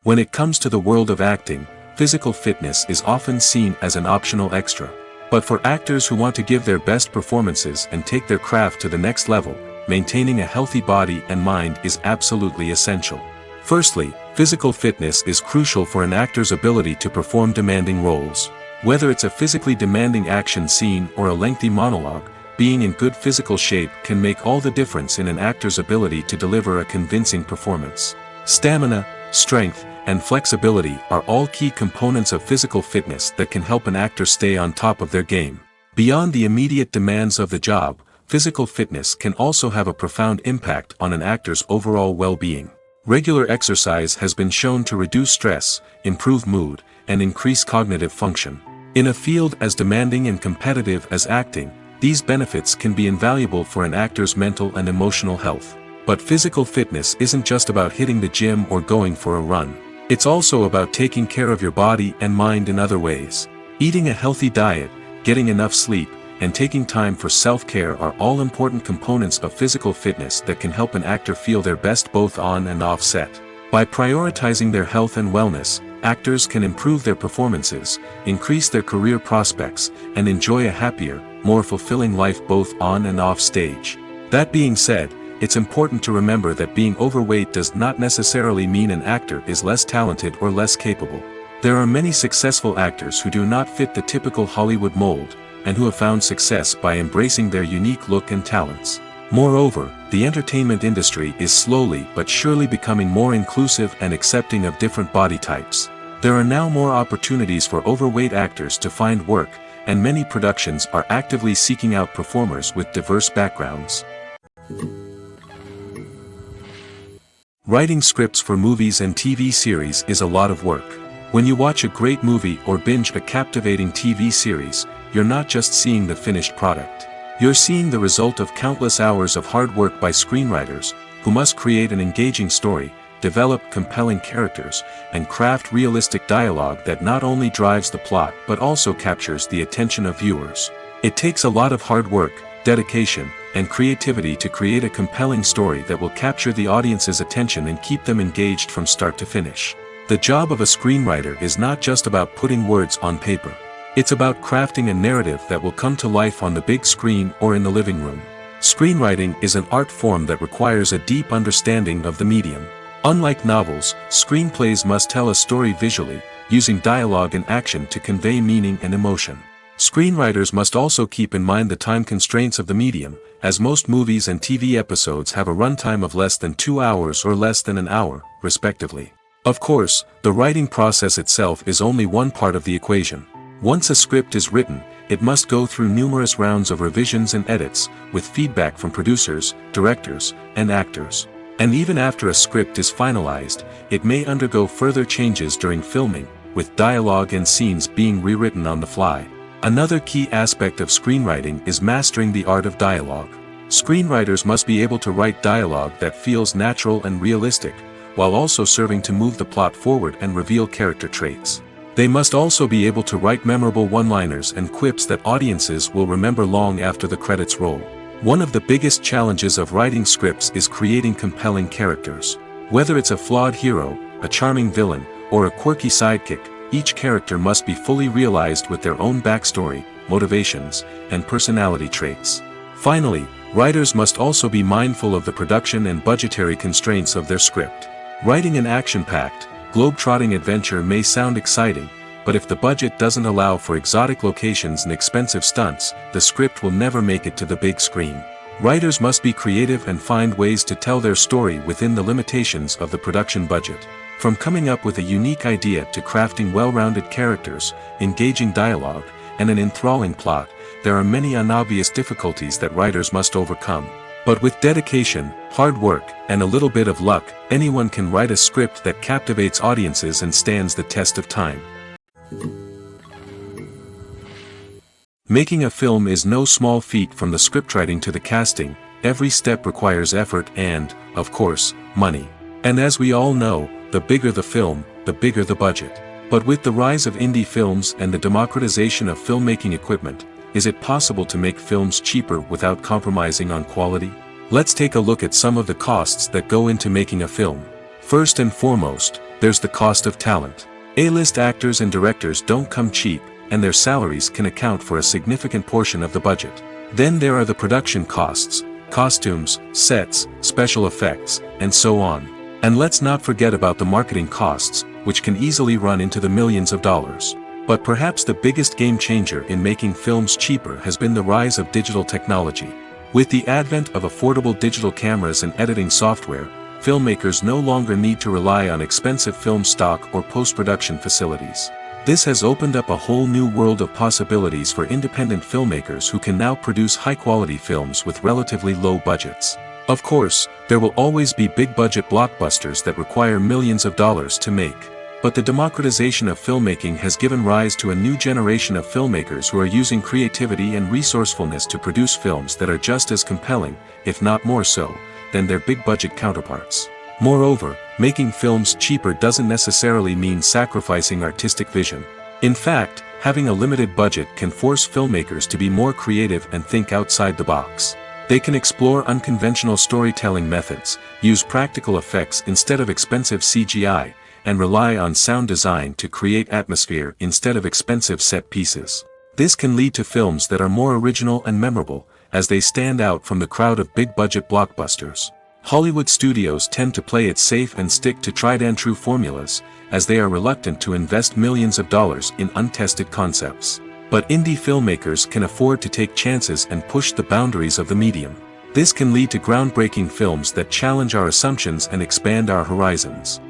When it comes to the world of acting, physical fitness is often seen as an optional extra. But for actors who want to give their best performances and take their craft to the next level, maintaining a healthy body and mind is absolutely essential. Firstly, physical fitness is crucial for an actor's ability to perform demanding roles. Whether it's a physically demanding action scene or a lengthy monologue, being in good physical shape can make all the difference in an actor's ability to deliver a convincing performance. Stamina, strength, and flexibility are all key components of physical fitness that can help an actor stay on top of their game. Beyond the immediate demands of the job, physical fitness can also have a profound impact on an actor's overall well-being. Regular exercise has been shown to reduce stress, improve mood, and increase cognitive function. In a field as demanding and competitive as acting, these benefits can be invaluable for an actor's mental and emotional health. But physical fitness isn't just about hitting the gym or going for a run. It's also about taking care of your body and mind in other ways. Eating a healthy diet, getting enough sleep, and taking time for self-care are all important components of physical fitness that can help an actor feel their best both on and off set. By prioritizing their health and wellness, actors can improve their performances, increase their career prospects, and enjoy a happier, more fulfilling life both on and off stage. That being said, it's important to remember that being overweight does not necessarily mean an actor is less talented or less capable. There are many successful actors who do not fit the typical Hollywood mold, and who have found success by embracing their unique look and talents. Moreover, the entertainment industry is slowly but surely becoming more inclusive and accepting of different body types. There are now more opportunities for overweight actors to find work, and many productions are actively seeking out performers with diverse backgrounds. Writing scripts for movies and TV series is a lot of work. When you watch a great movie or binge a captivating TV series, you're not just seeing the finished product. You're seeing the result of countless hours of hard work by screenwriters, who must create an engaging story, develop compelling characters, and craft realistic dialogue that not only drives the plot but also captures the attention of viewers. It takes a lot of hard work, dedication, and creativity to create a compelling story that will capture the audience's attention and keep them engaged from start to finish. The job of a screenwriter is not just about putting words on paper. It's about crafting a narrative that will come to life on the big screen or in the living room. Screenwriting is an art form that requires a deep understanding of the medium. Unlike novels, screenplays must tell a story visually, using dialogue and action to convey meaning and emotion. Screenwriters must also keep in mind the time constraints of the medium, as most movies and TV episodes have a runtime of less than 2 hours or less than an hour, respectively. Of course, the writing process itself is only one part of the equation. Once a script is written, it must go through numerous rounds of revisions and edits, with feedback from producers, directors, and actors. And even after a script is finalized, it may undergo further changes during filming, with dialogue and scenes being rewritten on the fly. Another key aspect of screenwriting is mastering the art of dialogue. Screenwriters must be able to write dialogue that feels natural and realistic, while also serving to move the plot forward and reveal character traits. They must also be able to write memorable one-liners and quips that audiences will remember long after the credits roll. One of the biggest challenges of writing scripts is creating compelling characters. Whether it's a flawed hero, a charming villain, or a quirky sidekick, each character must be fully realized with their own backstory, motivations, and personality traits. Finally, writers must also be mindful of the production and budgetary constraints of their script. Writing an action-packed, globe-trotting adventure may sound exciting, but if the budget doesn't allow for exotic locations and expensive stunts, the script will never make it to the big screen. Writers must be creative and find ways to tell their story within the limitations of the production budget. From coming up with a unique idea to crafting well-rounded characters, engaging dialogue, and an enthralling plot, there are many unobvious difficulties that writers must overcome. But with dedication, hard work, and a little bit of luck, anyone can write a script that captivates audiences and stands the test of time. Making a film is no small feat. From the scriptwriting to the casting, every step requires effort and, of course, money. And as we all know, the bigger the film, the bigger the budget. But with the rise of indie films and the democratization of filmmaking equipment, is it possible to make films cheaper without compromising on quality? Let's take a look at some of the costs that go into making a film. First and foremost, there's the cost of talent. A-list actors and directors don't come cheap, and their salaries can account for a significant portion of the budget. Then there are the production costs, costumes, sets, special effects, and so on. And let's not forget about the marketing costs, which can easily run into the millions of dollars. But perhaps the biggest game changer in making films cheaper has been the rise of digital technology. With the advent of affordable digital cameras and editing software, filmmakers no longer need to rely on expensive film stock or post-production facilities. This has opened up a whole new world of possibilities for independent filmmakers who can now produce high-quality films with relatively low budgets. Of course, there will always be big-budget blockbusters that require millions of dollars to make. But the democratization of filmmaking has given rise to a new generation of filmmakers who are using creativity and resourcefulness to produce films that are just as compelling, if not more so, than their big-budget counterparts. Moreover, making films cheaper doesn't necessarily mean sacrificing artistic vision. In fact, having a limited budget can force filmmakers to be more creative and think outside the box. They can explore unconventional storytelling methods, use practical effects instead of expensive CGI, and rely on sound design to create atmosphere instead of expensive set pieces. This can lead to films that are more original and memorable, as they stand out from the crowd of big-budget blockbusters. Hollywood studios tend to play it safe and stick to tried-and-true formulas, as they are reluctant to invest millions of dollars in untested concepts. But indie filmmakers can afford to take chances and push the boundaries of the medium. This can lead to groundbreaking films that challenge our assumptions and expand our horizons.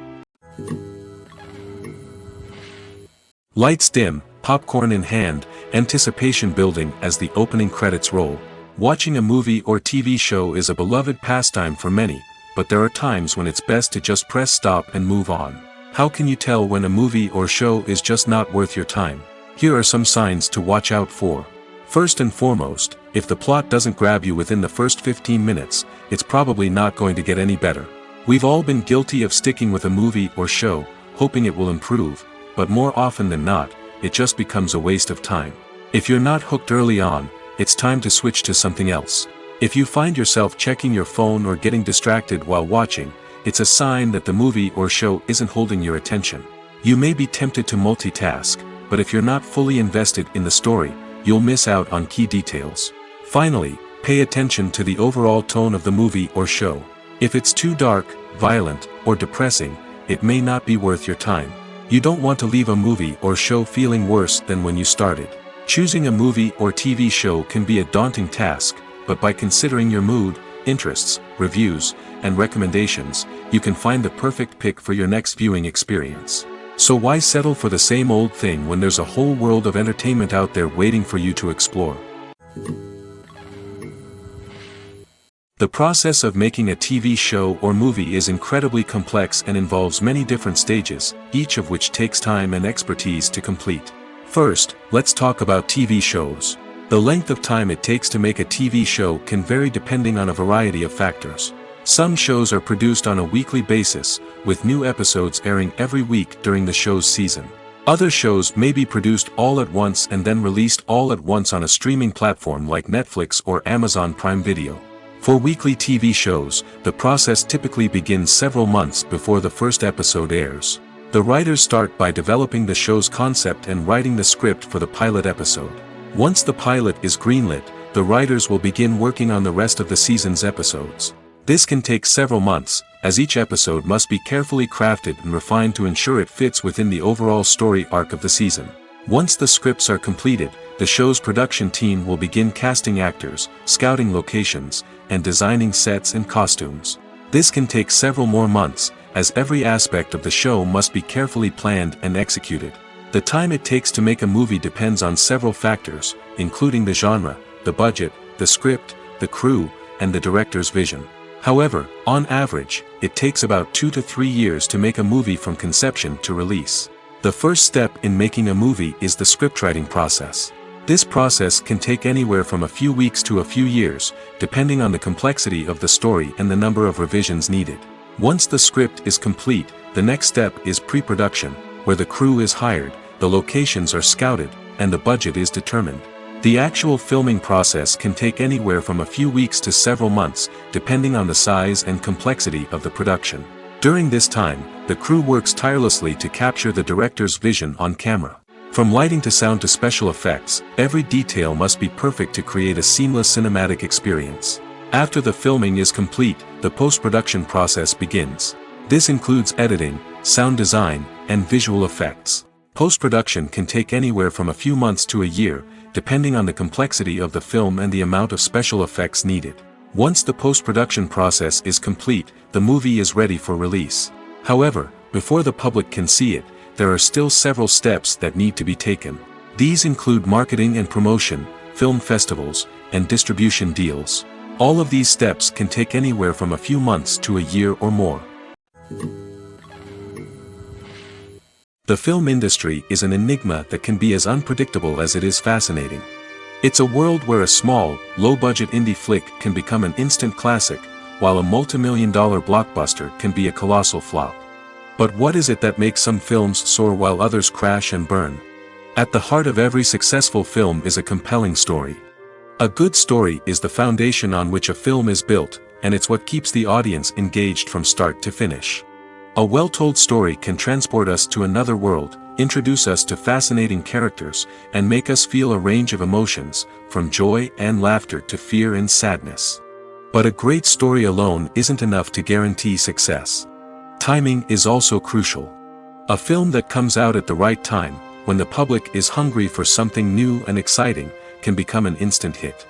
Lights dim, popcorn in hand, anticipation building as the opening credits roll. Watching a movie or TV show is a beloved pastime for many, but there are times when it's best to just press stop and move on. How can you tell when a movie or show is just not worth your time? Here are some signs to watch out for. First and foremost, if the plot doesn't grab you within the first 15 minutes, it's probably not going to get any better. We've all been guilty of sticking with a movie or show, hoping it will improve, but more often than not, it just becomes a waste of time. If you're not hooked early on, it's time to switch to something else. If you find yourself checking your phone or getting distracted while watching, it's a sign that the movie or show isn't holding your attention. You may be tempted to multitask, but if you're not fully invested in the story, you'll miss out on key details. Finally, pay attention to the overall tone of the movie or show. If it's too dark, violent, or depressing, it may not be worth your time. You don't want to leave a movie or show feeling worse than when you started. Choosing a movie or TV show can be a daunting task, but by considering your mood, interests, reviews, and recommendations, you can find the perfect pick for your next viewing experience. So why settle for the same old thing when there's a whole world of entertainment out there waiting for you to explore? The process of making a TV show or movie is incredibly complex and involves many different stages, each of which takes time and expertise to complete. First, let's talk about TV shows. The length of time it takes to make a TV show can vary depending on a variety of factors. Some shows are produced on a weekly basis, with new episodes airing every week during the show's season. Other shows may be produced all at once and then released all at once on a streaming platform like Netflix or Amazon Prime Video. For weekly TV shows, the process typically begins several months before the first episode airs. The writers start by developing the show's concept and writing the script for the pilot episode. Once the pilot is greenlit, the writers will begin working on the rest of the season's episodes. This can take several months, as each episode must be carefully crafted and refined to ensure it fits within the overall story arc of the season. Once the scripts are completed, the show's production team will begin casting actors, scouting locations, and designing sets and costumes. This can take several more months, as every aspect of the show must be carefully planned and executed. The time it takes to make a movie depends on several factors, including the genre, the budget, the script, the crew, and the director's vision. However, on average, it takes about 2 to 3 years to make a movie from conception to release. The first step in making a movie is the scriptwriting process. This process can take anywhere from a few weeks to a few years, depending on the complexity of the story and the number of revisions needed. Once the script is complete, the next step is pre-production, where the crew is hired, the locations are scouted, and the budget is determined. The actual filming process can take anywhere from a few weeks to several months, depending on the size and complexity of the production. During this time, the crew works tirelessly to capture the director's vision on camera. From lighting to sound to special effects, every detail must be perfect to create a seamless cinematic experience. After the filming is complete, the post-production process begins. This includes editing, sound design, and visual effects. Post-production can take anywhere from a few months to a year, depending on the complexity of the film and the amount of special effects needed. Once the post-production process is complete, the movie is ready for release. However, before the public can see it, there are still several steps that need to be taken. These include marketing and promotion, film festivals, and distribution deals. All of these steps can take anywhere from a few months to a year or more. The film industry is an enigma that can be as unpredictable as it is fascinating. It's a world where a small, low-budget indie flick can become an instant classic, while a multi-million-dollar blockbuster can be a colossal flop. But what is it that makes some films soar while others crash and burn? At the heart of every successful film is a compelling story. A good story is the foundation on which a film is built, and it's what keeps the audience engaged from start to finish. A well-told story can transport us to another world, introduce us to fascinating characters, and make us feel a range of emotions, from joy and laughter to fear and sadness. But a great story alone isn't enough to guarantee success. Timing is also crucial. A film that comes out at the right time, when the public is hungry for something new and exciting, can become an instant hit.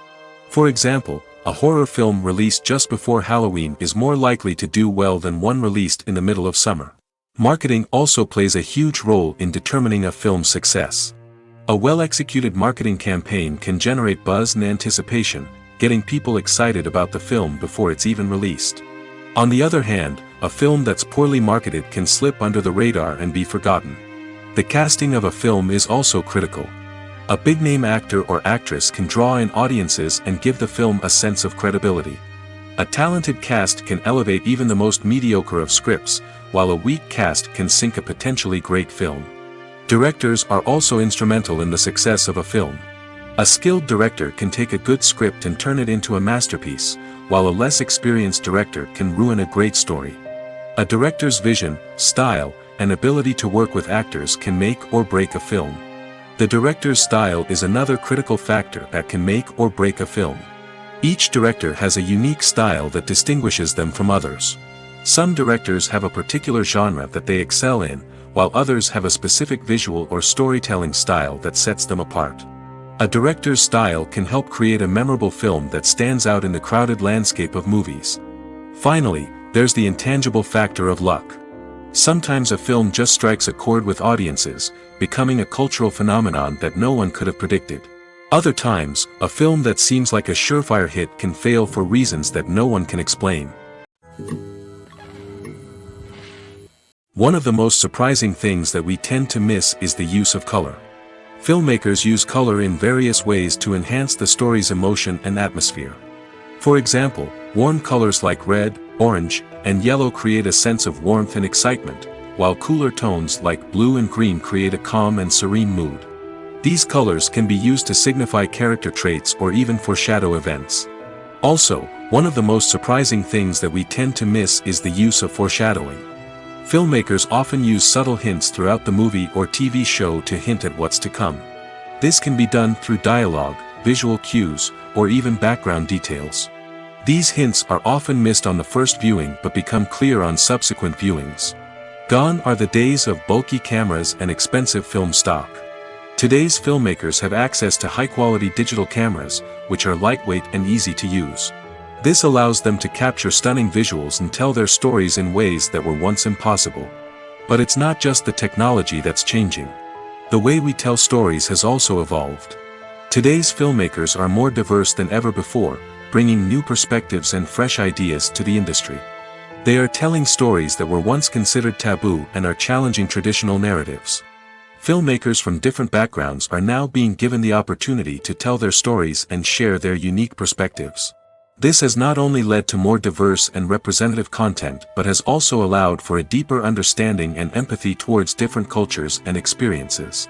For example, a horror film released just before Halloween is more likely to do well than one released in the middle of summer. Marketing also plays a huge role in determining a film's success. A well-executed marketing campaign can generate buzz and anticipation, getting people excited about the film before it's even released. On the other hand, a film that's poorly marketed can slip under the radar and be forgotten. The casting of a film is also critical. A big-name actor or actress can draw in audiences and give the film a sense of credibility. A talented cast can elevate even the most mediocre of scripts, while a weak cast can sink a potentially great film. Directors are also instrumental in the success of a film. A skilled director can take a good script and turn it into a masterpiece, while a less experienced director can ruin a great story. A director's vision, style, and ability to work with actors can make or break a film. The director's style is another critical factor that can make or break a film. Each director has a unique style that distinguishes them from others. Some directors have a particular genre that they excel in, while others have a specific visual or storytelling style that sets them apart. A director's style can help create a memorable film that stands out in the crowded landscape of movies. Finally, there's the intangible factor of luck. Sometimes a film just strikes a chord with audiences, becoming a cultural phenomenon that no one could have predicted. Other times, a film that seems like a surefire hit can fail for reasons that no one can explain. One of the most surprising things that we tend to miss is the use of color. Filmmakers use color in various ways to enhance the story's emotion and atmosphere. For example, warm colors like red, orange, and yellow create a sense of warmth and excitement, while cooler tones like blue and green create a calm and serene mood. These colors can be used to signify character traits or even foreshadow events. Also, one of the most surprising things that we tend to miss is the use of foreshadowing. Filmmakers often use subtle hints throughout the movie or TV show to hint at what's to come. This can be done through dialogue, visual cues, or even background details. These hints are often missed on the first viewing but become clear on subsequent viewings. Gone are the days of bulky cameras and expensive film stock. Today's filmmakers have access to high-quality digital cameras, which are lightweight and easy to use. This allows them to capture stunning visuals and tell their stories in ways that were once impossible. But it's not just the technology that's changing. The way we tell stories has also evolved. Today's filmmakers are more diverse than ever before, bringing new perspectives and fresh ideas to the industry. They are telling stories that were once considered taboo and are challenging traditional narratives. Filmmakers from different backgrounds are now being given the opportunity to tell their stories and share their unique perspectives. This has not only led to more diverse and representative content but has also allowed for a deeper understanding and empathy towards different cultures and experiences.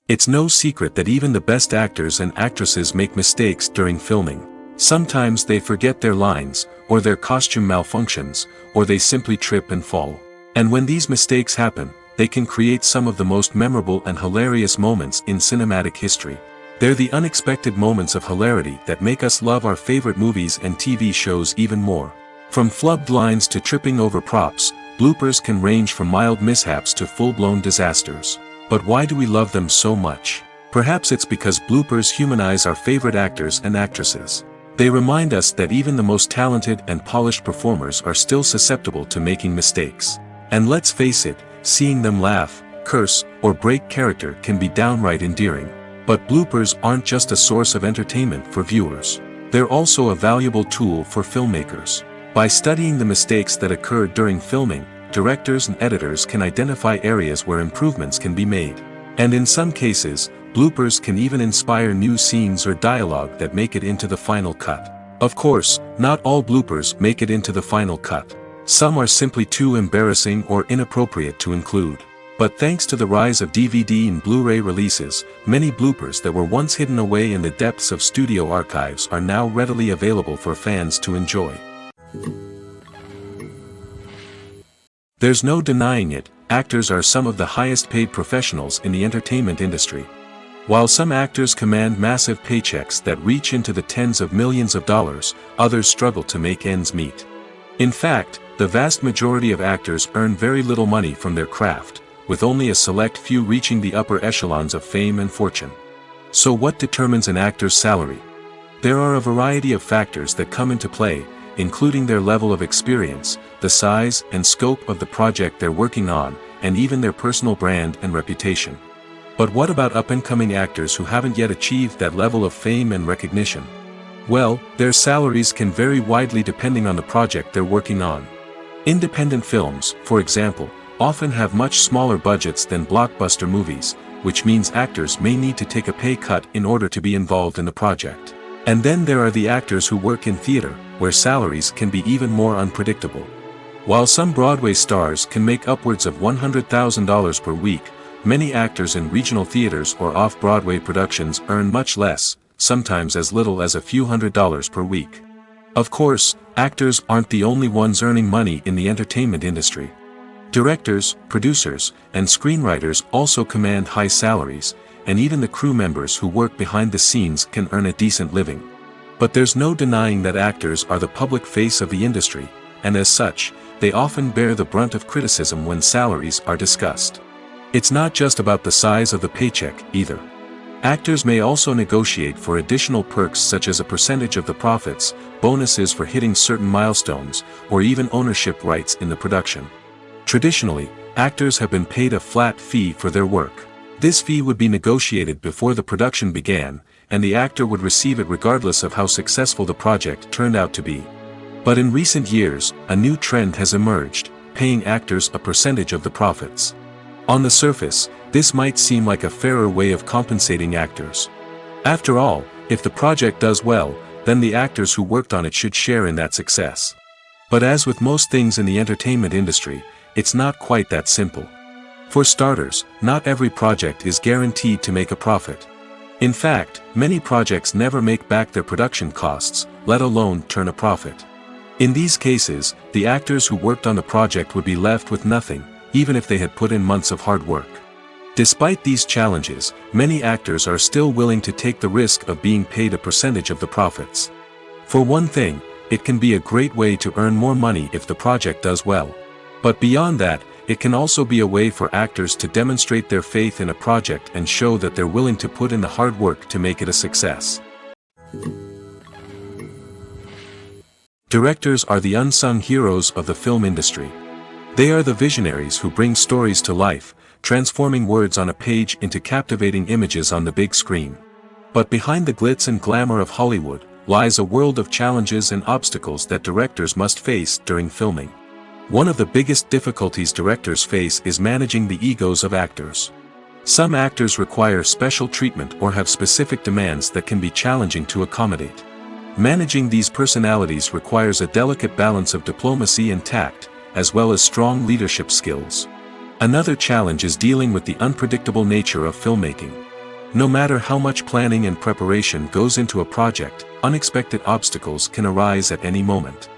It's no secret that even the best actors and actresses make mistakes during filming. Sometimes they forget their lines, or their costume malfunctions, or they simply trip and fall. And when these mistakes happen, they can create some of the most memorable and hilarious moments in cinematic history. They're the unexpected moments of hilarity that make us love our favorite movies and TV shows even more. From flubbed lines to tripping over props, bloopers can range from mild mishaps to full-blown disasters. But why do we love them so much? Perhaps it's because bloopers humanize our favorite actors and actresses. They remind us that even the most talented and polished performers are still susceptible to making mistakes. And let's face it, seeing them laugh, curse, or break character can be downright endearing. But bloopers aren't just a source of entertainment for viewers. They're also a valuable tool for filmmakers. By studying the mistakes that occurred during filming, directors and editors can identify areas where improvements can be made. And in some cases, bloopers can even inspire new scenes or dialogue that make it into the final cut. Of course, not all bloopers make it into the final cut. Some are simply too embarrassing or inappropriate to include. But thanks to the rise of DVD and Blu-ray releases, many bloopers that were once hidden away in the depths of studio archives are now readily available for fans to enjoy. There's no denying it, actors are some of the highest paid professionals in the entertainment industry. While some actors command massive paychecks that reach into the tens of millions of dollars, others struggle to make ends meet. In fact, the vast majority of actors earn very little money from their craft, with only a select few reaching the upper echelons of fame and fortune. So what determines an actor's salary? There are a variety of factors that come into play, including their level of experience, the size and scope of the project they're working on, and even their personal brand and reputation. But what about up-and-coming actors who haven't yet achieved that level of fame and recognition? Well, their salaries can vary widely depending on the project they're working on. Independent films, for example, often have much smaller budgets than blockbuster movies, which means actors may need to take a pay cut in order to be involved in the project. And then there are the actors who work in theater, where salaries can be even more unpredictable. While some Broadway stars can make upwards of $100,000 per week, Many actors in regional theaters or off-Broadway productions earn much less, sometimes as little as a few $100s per week. Of course, actors aren't the only ones earning money in the entertainment industry. Directors, producers, and screenwriters also command high salaries, and even the crew members who work behind the scenes can earn a decent living. But there's no denying that actors are the public face of the industry, and as such, they often bear the brunt of criticism when salaries are discussed. It's not just about the size of the paycheck, either. Actors may also negotiate for additional perks such as a percentage of the profits, bonuses for hitting certain milestones, or even ownership rights in the production. Traditionally, actors have been paid a flat fee for their work. This fee would be negotiated before the production began, and the actor would receive it regardless of how successful the project turned out to be. But in recent years, a new trend has emerged, paying actors a percentage of the profits. On the surface, this might seem like a fairer way of compensating actors. After all, if the project does well, then the actors who worked on it should share in that success. But as with most things in the entertainment industry, it's not quite that simple. For starters, not every project is guaranteed to make a profit. In fact, many projects never make back their production costs, let alone turn a profit. In these cases, the actors who worked on the project would be left with nothing, even if they had put in months of hard work. Despite these challenges, many actors are still willing to take the risk of being paid a percentage of the profits. For one thing, it can be a great way to earn more money if the project does well. But beyond that, it can also be a way for actors to demonstrate their faith in a project and show that they're willing to put in the hard work to make it a success. Directors are the unsung heroes of the film industry. They are the visionaries who bring stories to life, transforming words on a page into captivating images on the big screen. But behind the glitz and glamour of Hollywood, lies a world of challenges and obstacles that directors must face during filming. One of the biggest difficulties directors face is managing the egos of actors. Some actors require special treatment or have specific demands that can be challenging to accommodate. Managing these personalities requires a delicate balance of diplomacy and tact, as well as strong leadership skills. Another challenge is dealing with the unpredictable nature of filmmaking. No matter how much planning and preparation goes into a project, unexpected obstacles can arise at any moment.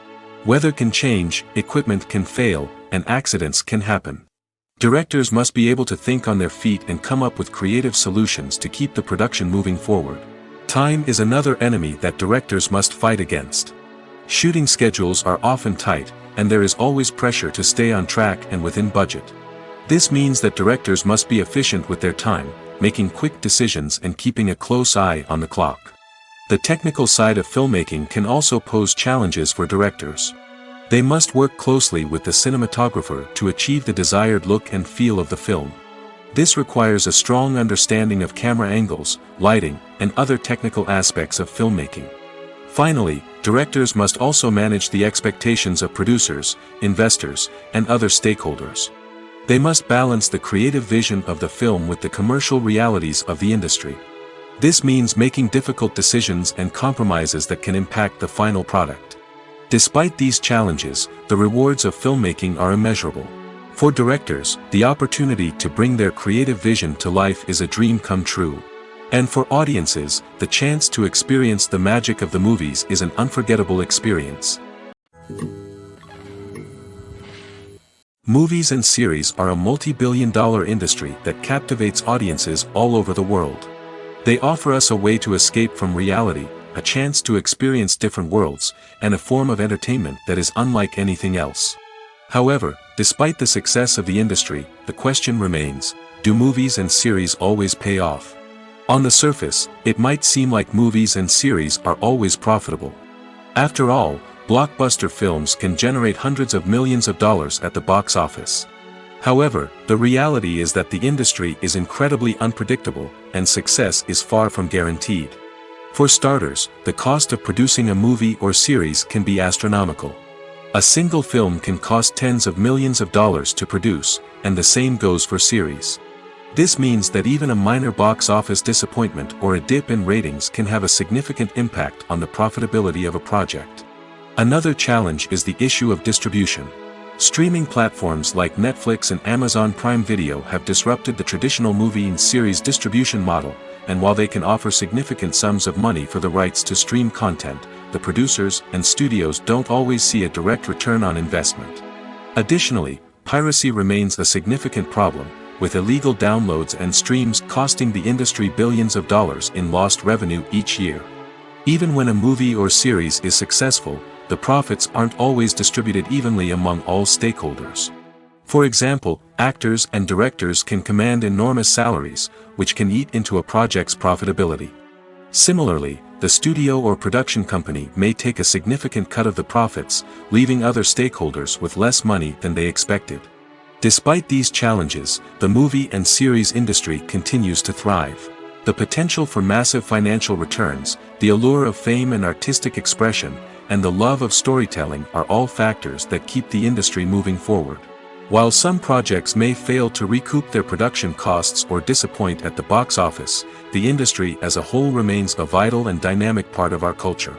Weather can change, equipment can fail, and accidents can happen. Directors must be able to think on their feet and come up with creative solutions to keep the production moving forward. Time is another enemy that directors must fight against. Shooting schedules are often tight, and there is always pressure to stay on track and within budget. This means that directors must be efficient with their time, making quick decisions and keeping a close eye on the clock. The technical side of filmmaking can also pose challenges for directors. They must work closely with the cinematographer to achieve the desired look and feel of the film. This requires a strong understanding of camera angles, lighting, and other technical aspects of filmmaking. Finally, directors must also manage the expectations of producers, investors, and other stakeholders. They must balance the creative vision of the film with the commercial realities of the industry. This means making difficult decisions and compromises that can impact the final product. Despite these challenges, the rewards of filmmaking are immeasurable. For directors, the opportunity to bring their creative vision to life is a dream come true. And for audiences, the chance to experience the magic of the movies is an unforgettable experience. Movies and series are a multi-billion-dollar industry that captivates audiences all over the world. They offer us a way to escape from reality, a chance to experience different worlds, and a form of entertainment that is unlike anything else. However, despite the success of the industry, the question remains, do movies and series always pay off? On the surface, it might seem like movies and series are always profitable. After all, blockbuster films can generate hundreds of millions of dollars at the box office. However, the reality is that the industry is incredibly unpredictable, and success is far from guaranteed. For starters, the cost of producing a movie or series can be astronomical. A single film can cost tens of millions of dollars to produce, and the same goes for series. This means that even a minor box office disappointment or a dip in ratings can have a significant impact on the profitability of a project. Another challenge is the issue of distribution. Streaming platforms like Netflix and Amazon Prime Video have disrupted the traditional movie and series distribution model, and while they can offer significant sums of money for the rights to stream content, the producers and studios don't always see a direct return on investment. Additionally, piracy remains a significant problem, with illegal downloads and streams costing the industry billions of dollars in lost revenue each year. Even when a movie or series is successful, the profits aren't always distributed evenly among all stakeholders. For example, actors and directors can command enormous salaries, which can eat into a project's profitability. Similarly, the studio or production company may take a significant cut of the profits, leaving other stakeholders with less money than they expected. Despite these challenges, the movie and series industry continues to thrive. The potential for massive financial returns, the allure of fame and artistic expression, and the love of storytelling are all factors that keep the industry moving forward. While some projects may fail to recoup their production costs or disappoint at the box office, the industry as a whole remains a vital and dynamic part of our culture.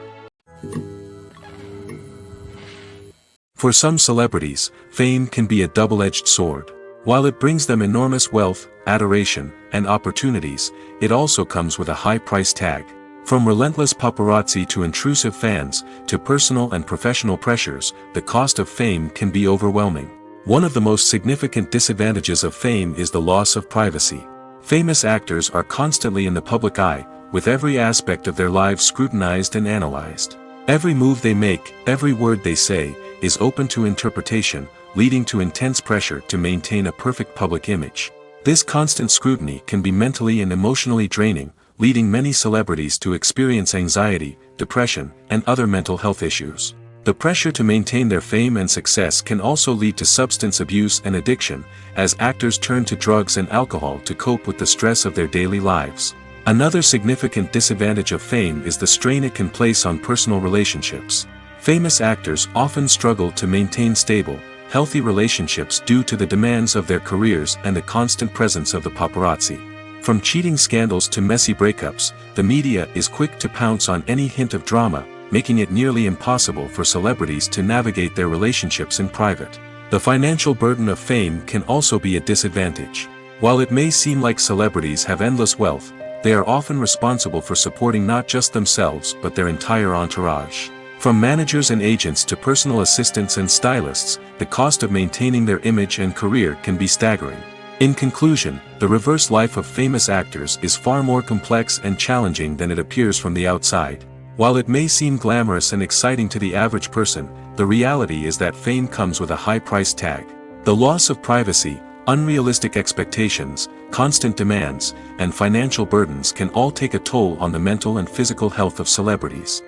For some celebrities, fame can be a double-edged sword. While it brings them enormous wealth, adoration, and opportunities, it also comes with a high price tag. From relentless paparazzi to intrusive fans, to personal and professional pressures, the cost of fame can be overwhelming. One of the most significant disadvantages of fame is the loss of privacy. Famous actors are constantly in the public eye, with every aspect of their lives scrutinized and analyzed. Every move they make, every word they say, is open to interpretation, leading to intense pressure to maintain a perfect public image. This constant scrutiny can be mentally and emotionally draining, leading many celebrities to experience anxiety, depression, and other mental health issues. The pressure to maintain their fame and success can also lead to substance abuse and addiction, as actors turn to drugs and alcohol to cope with the stress of their daily lives. Another significant disadvantage of fame is the strain it can place on personal relationships. Famous actors often struggle to maintain stable, healthy relationships due to the demands of their careers and the constant presence of the paparazzi. From cheating scandals to messy breakups, the media is quick to pounce on any hint of drama, making it nearly impossible for celebrities to navigate their relationships in private. The financial burden of fame can also be a disadvantage. While it may seem like celebrities have endless wealth, they are often responsible for supporting not just themselves but their entire entourage. From managers and agents to personal assistants and stylists, the cost of maintaining their image and career can be staggering. In conclusion, the reverse life of famous actors is far more complex and challenging than it appears from the outside. While it may seem glamorous and exciting to the average person, the reality is that fame comes with a high price tag. The loss of privacy, unrealistic expectations, constant demands, and financial burdens can all take a toll on the mental and physical health of celebrities.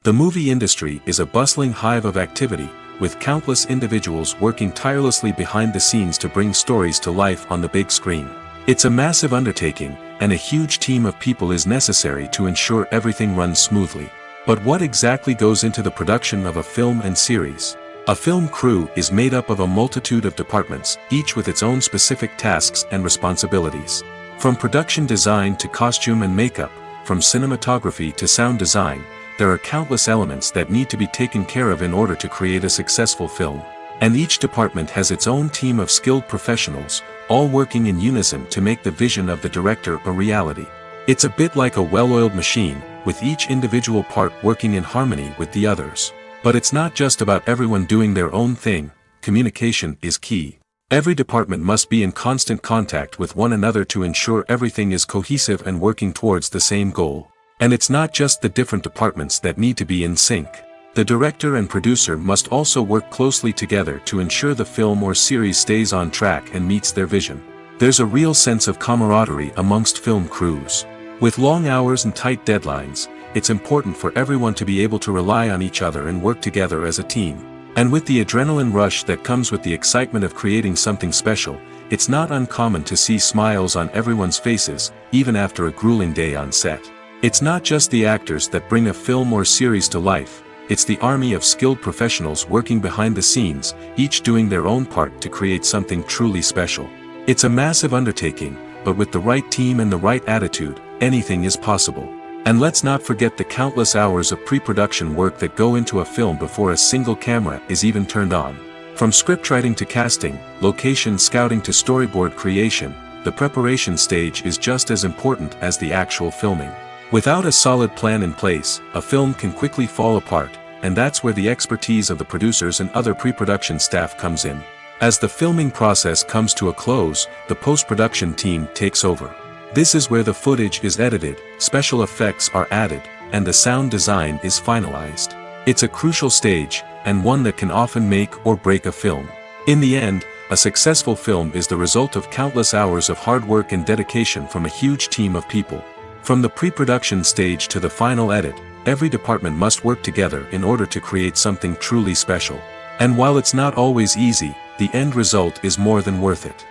The movie industry is a bustling hive of activity, with countless individuals working tirelessly behind the scenes to bring stories to life on the big screen. It's a massive undertaking, and a huge team of people is necessary to ensure everything runs smoothly. But what exactly goes into the production of a film and series? A film crew is made up of a multitude of departments, each with its own specific tasks and responsibilities. From production design to costume and makeup, from cinematography to sound design, there are countless elements that need to be taken care of in order to create a successful film. And each department has its own team of skilled professionals, all working in unison to make the vision of the director a reality. It's a bit like a well-oiled machine, with each individual part working in harmony with the others. But it's not just about everyone doing their own thing. Communication is key. Every department must be in constant contact with one another to ensure everything is cohesive and working towards the same goal. And it's not just the different departments that need to be in sync. The director and producer must also work closely together to ensure the film or series stays on track and meets their vision. There's a real sense of camaraderie amongst film crews. With long hours and tight deadlines, it's important for everyone to be able to rely on each other and work together as a team. And with the adrenaline rush that comes with the excitement of creating something special, it's not uncommon to see smiles on everyone's faces, even after a grueling day on set. It's not just the actors that bring a film or series to life, it's the army of skilled professionals working behind the scenes, each doing their own part to create something truly special. It's a massive undertaking, but with the right team and the right attitude, anything is possible. And let's not forget the countless hours of pre-production work that go into a film before a single camera is even turned on. From scriptwriting to casting, location scouting to storyboard creation, the preparation stage is just as important as the actual filming. Without a solid plan in place, a film can quickly fall apart, and that's where the expertise of the producers and other pre-production staff comes in. As the filming process comes to a close, the post-production team takes over. This is where the footage is edited, special effects are added, and the sound design is finalized. It's a crucial stage, and one that can often make or break a film. In the end, a successful film is the result of countless hours of hard work and dedication from a huge team of people. From the pre-production stage to the final edit, every department must work together in order to create something truly special. And while it's not always easy, the end result is more than worth it.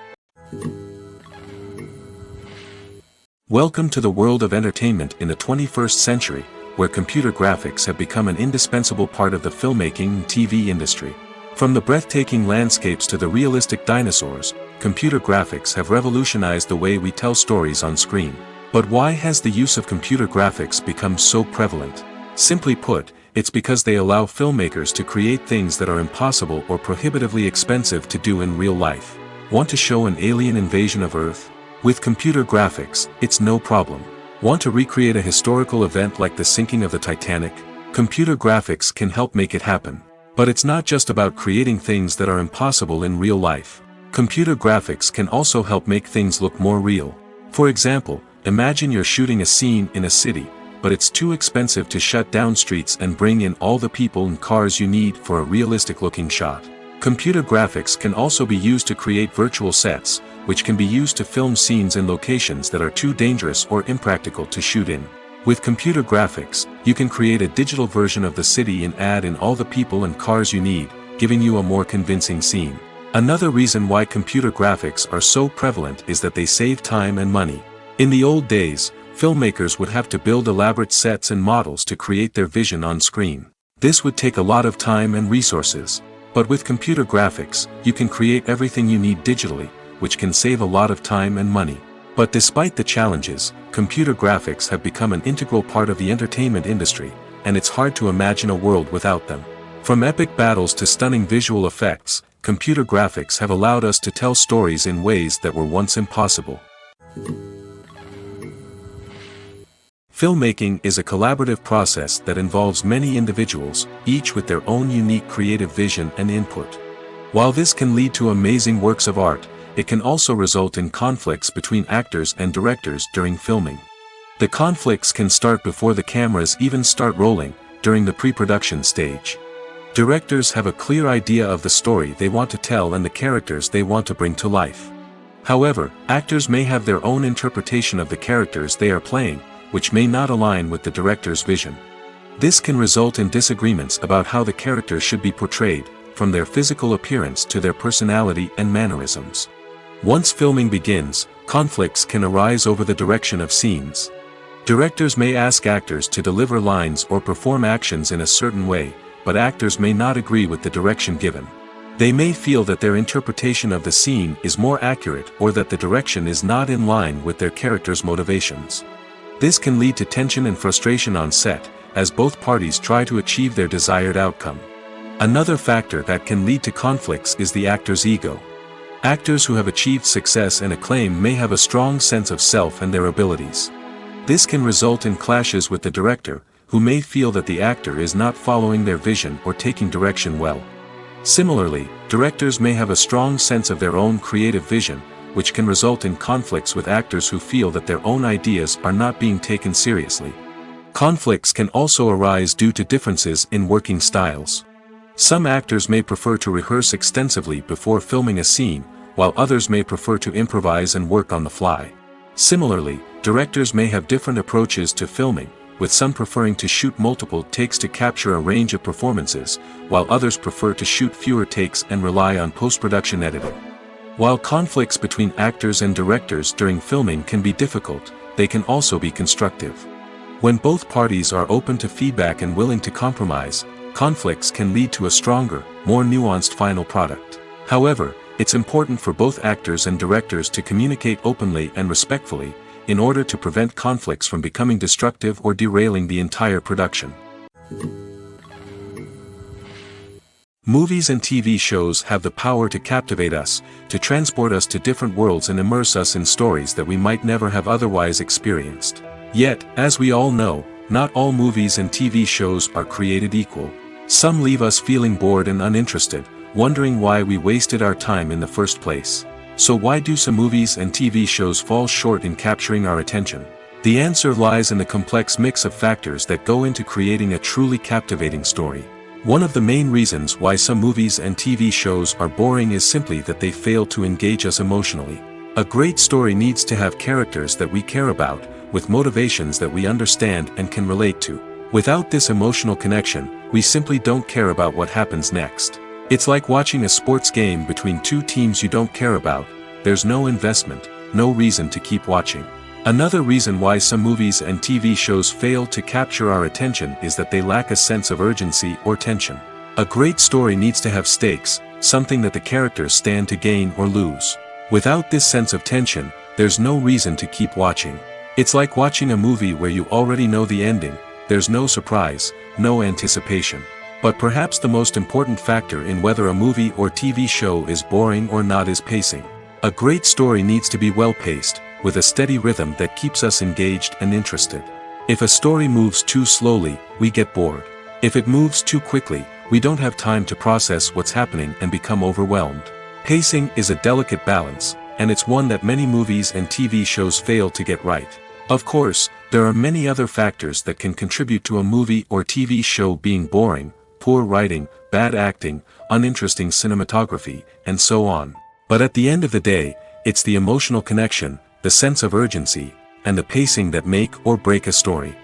Welcome to the world of entertainment in the 21st century, where computer graphics have become an indispensable part of the filmmaking and TV industry. From the breathtaking landscapes to the realistic dinosaurs, computer graphics have revolutionized the way we tell stories on screen. But why has the use of computer graphics become so prevalent? Simply put, it's because they allow filmmakers to create things that are impossible or prohibitively expensive to do in real life. Want to show an alien invasion of Earth? With computer graphics, it's no problem. Want to recreate a historical event like the sinking of the Titanic? Computer graphics can help make it happen. But it's not just about creating things that are impossible in real life. Computer graphics can also help make things look more real. For example, imagine you're shooting a scene in a city, but it's too expensive to shut down streets and bring in all the people and cars you need for a realistic-looking shot. Computer graphics can also be used to create virtual sets, which can be used to film scenes in locations that are too dangerous or impractical to shoot in. With computer graphics, you can create a digital version of the city and add in all the people and cars you need, giving you a more convincing scene. Another reason why computer graphics are so prevalent is that they save time and money. In the old days, filmmakers would have to build elaborate sets and models to create their vision on screen. This would take a lot of time and resources. But with computer graphics, you can create everything you need digitally, which can save a lot of time and money. But despite the challenges, computer graphics have become an integral part of the entertainment industry, and it's hard to imagine a world without them. From epic battles to stunning visual effects, computer graphics have allowed us to tell stories in ways that were once impossible. Filmmaking is a collaborative process that involves many individuals, each with their own unique creative vision and input. While this can lead to amazing works of art, it can also result in conflicts between actors and directors during filming. The conflicts can start before the cameras even start rolling, during the pre-production stage. Directors have a clear idea of the story they want to tell and the characters they want to bring to life. However, actors may have their own interpretation of the characters they are playing, which may not align with the director's vision. This can result in disagreements about how the characters should be portrayed, from their physical appearance to their personality and mannerisms. Once filming begins, conflicts can arise over the direction of scenes. Directors may ask actors to deliver lines or perform actions in a certain way, but actors may not agree with the direction given. They may feel that their interpretation of the scene is more accurate or that the direction is not in line with their character's motivations. This can lead to tension and frustration on set, as both parties try to achieve their desired outcome. Another factor that can lead to conflicts is the actor's ego. Actors who have achieved success and acclaim may have a strong sense of self and their abilities. This can result in clashes with the director, who may feel that the actor is not following their vision or taking direction well. Similarly, directors may have a strong sense of their own creative vision, which can result in conflicts with actors who feel that their own ideas are not being taken seriously. Conflicts can also arise due to differences in working styles. Some actors may prefer to rehearse extensively before filming a scene, while others may prefer to improvise and work on the fly. Similarly, directors may have different approaches to filming, with some preferring to shoot multiple takes to capture a range of performances, while others prefer to shoot fewer takes and rely on post-production editing. While conflicts between actors and directors during filming can be difficult, they can also be constructive. When both parties are open to feedback and willing to compromise, conflicts can lead to a stronger, more nuanced final product. However, it's important for both actors and directors to communicate openly and respectfully. in order to prevent conflicts from becoming destructive or derailing the entire production. Movies and TV shows have the power to captivate us, to transport us to different worlds and immerse us in stories that we might never have otherwise experienced. Yet, as we all know, not all movies and TV shows are created equal. Some leave us feeling bored and uninterested, wondering why we wasted our time in the first place. So why do some movies and TV shows fall short in capturing our attention? The answer lies in the complex mix of factors that go into creating a truly captivating story. One of the main reasons why some movies and TV shows are boring is simply that they fail to engage us emotionally. A great story needs to have characters that we care about, with motivations that we understand and can relate to. Without this emotional connection, we simply don't care about what happens next. It's like watching a sports game between two teams you don't care about. There's no investment, no reason to keep watching. Another reason why some movies and TV shows fail to capture our attention is that they lack a sense of urgency or tension. A great story needs to have stakes, something that the characters stand to gain or lose. Without this sense of tension, there's no reason to keep watching. It's like watching a movie where you already know the ending. There's no surprise, no anticipation. But perhaps the most important factor in whether a movie or TV show is boring or not is pacing. A great story needs to be well-paced, with a steady rhythm that keeps us engaged and interested. If a story moves too slowly, we get bored. If it moves too quickly, we don't have time to process what's happening and become overwhelmed. Pacing is a delicate balance, and it's one that many movies and TV shows fail to get right. Of course, there are many other factors that can contribute to a movie or TV show being boring: poor writing, bad acting, uninteresting cinematography, and so on. But at the end of the day, it's the emotional connection, the sense of urgency, and the pacing that make or break a story.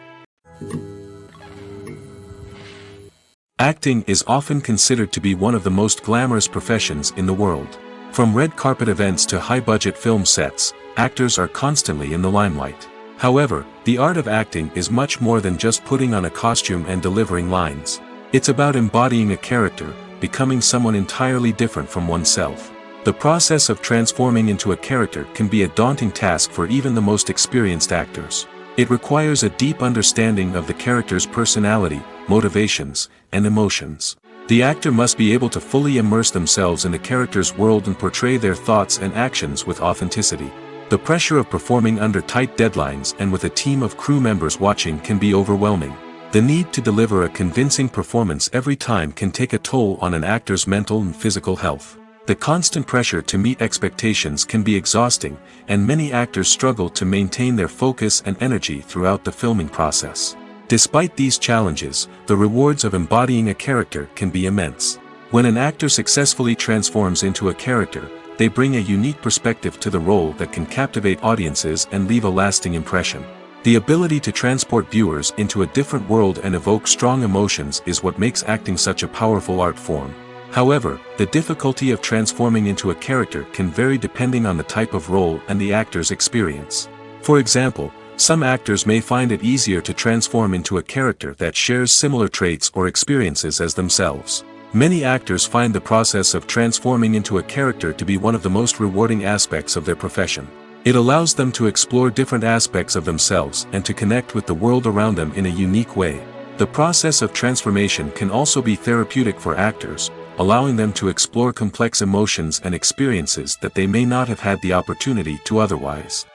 Acting is often considered to be one of the most glamorous professions in the world. From red carpet events to high-budget film sets, actors are constantly in the limelight. However, the art of acting is much more than just putting on a costume and delivering lines. It's about embodying a character, becoming someone entirely different from oneself. The process of transforming into a character can be a daunting task for even the most experienced actors. It requires a deep understanding of the character's personality, motivations, and emotions. The actor must be able to fully immerse themselves in the character's world and portray their thoughts and actions with authenticity. The pressure of performing under tight deadlines and with a team of crew members watching can be overwhelming. The need to deliver a convincing performance every time can take a toll on an actor's mental and physical health. The constant pressure to meet expectations can be exhausting, and many actors struggle to maintain their focus and energy throughout the filming process. Despite these challenges, the rewards of embodying a character can be immense. When an actor successfully transforms into a character, they bring a unique perspective to the role that can captivate audiences and leave a lasting impression. The ability to transport viewers into a different world and evoke strong emotions is what makes acting such a powerful art form. However, the difficulty of transforming into a character can vary depending on the type of role and the actor's experience. For example, some actors may find it easier to transform into a character that shares similar traits or experiences as themselves. Many actors find the process of transforming into a character to be one of the most rewarding aspects of their profession. It allows them to explore different aspects of themselves and to connect with the world around them in a unique way. The process of transformation can also be therapeutic for actors, allowing them to explore complex emotions and experiences that they may not have had the opportunity to otherwise.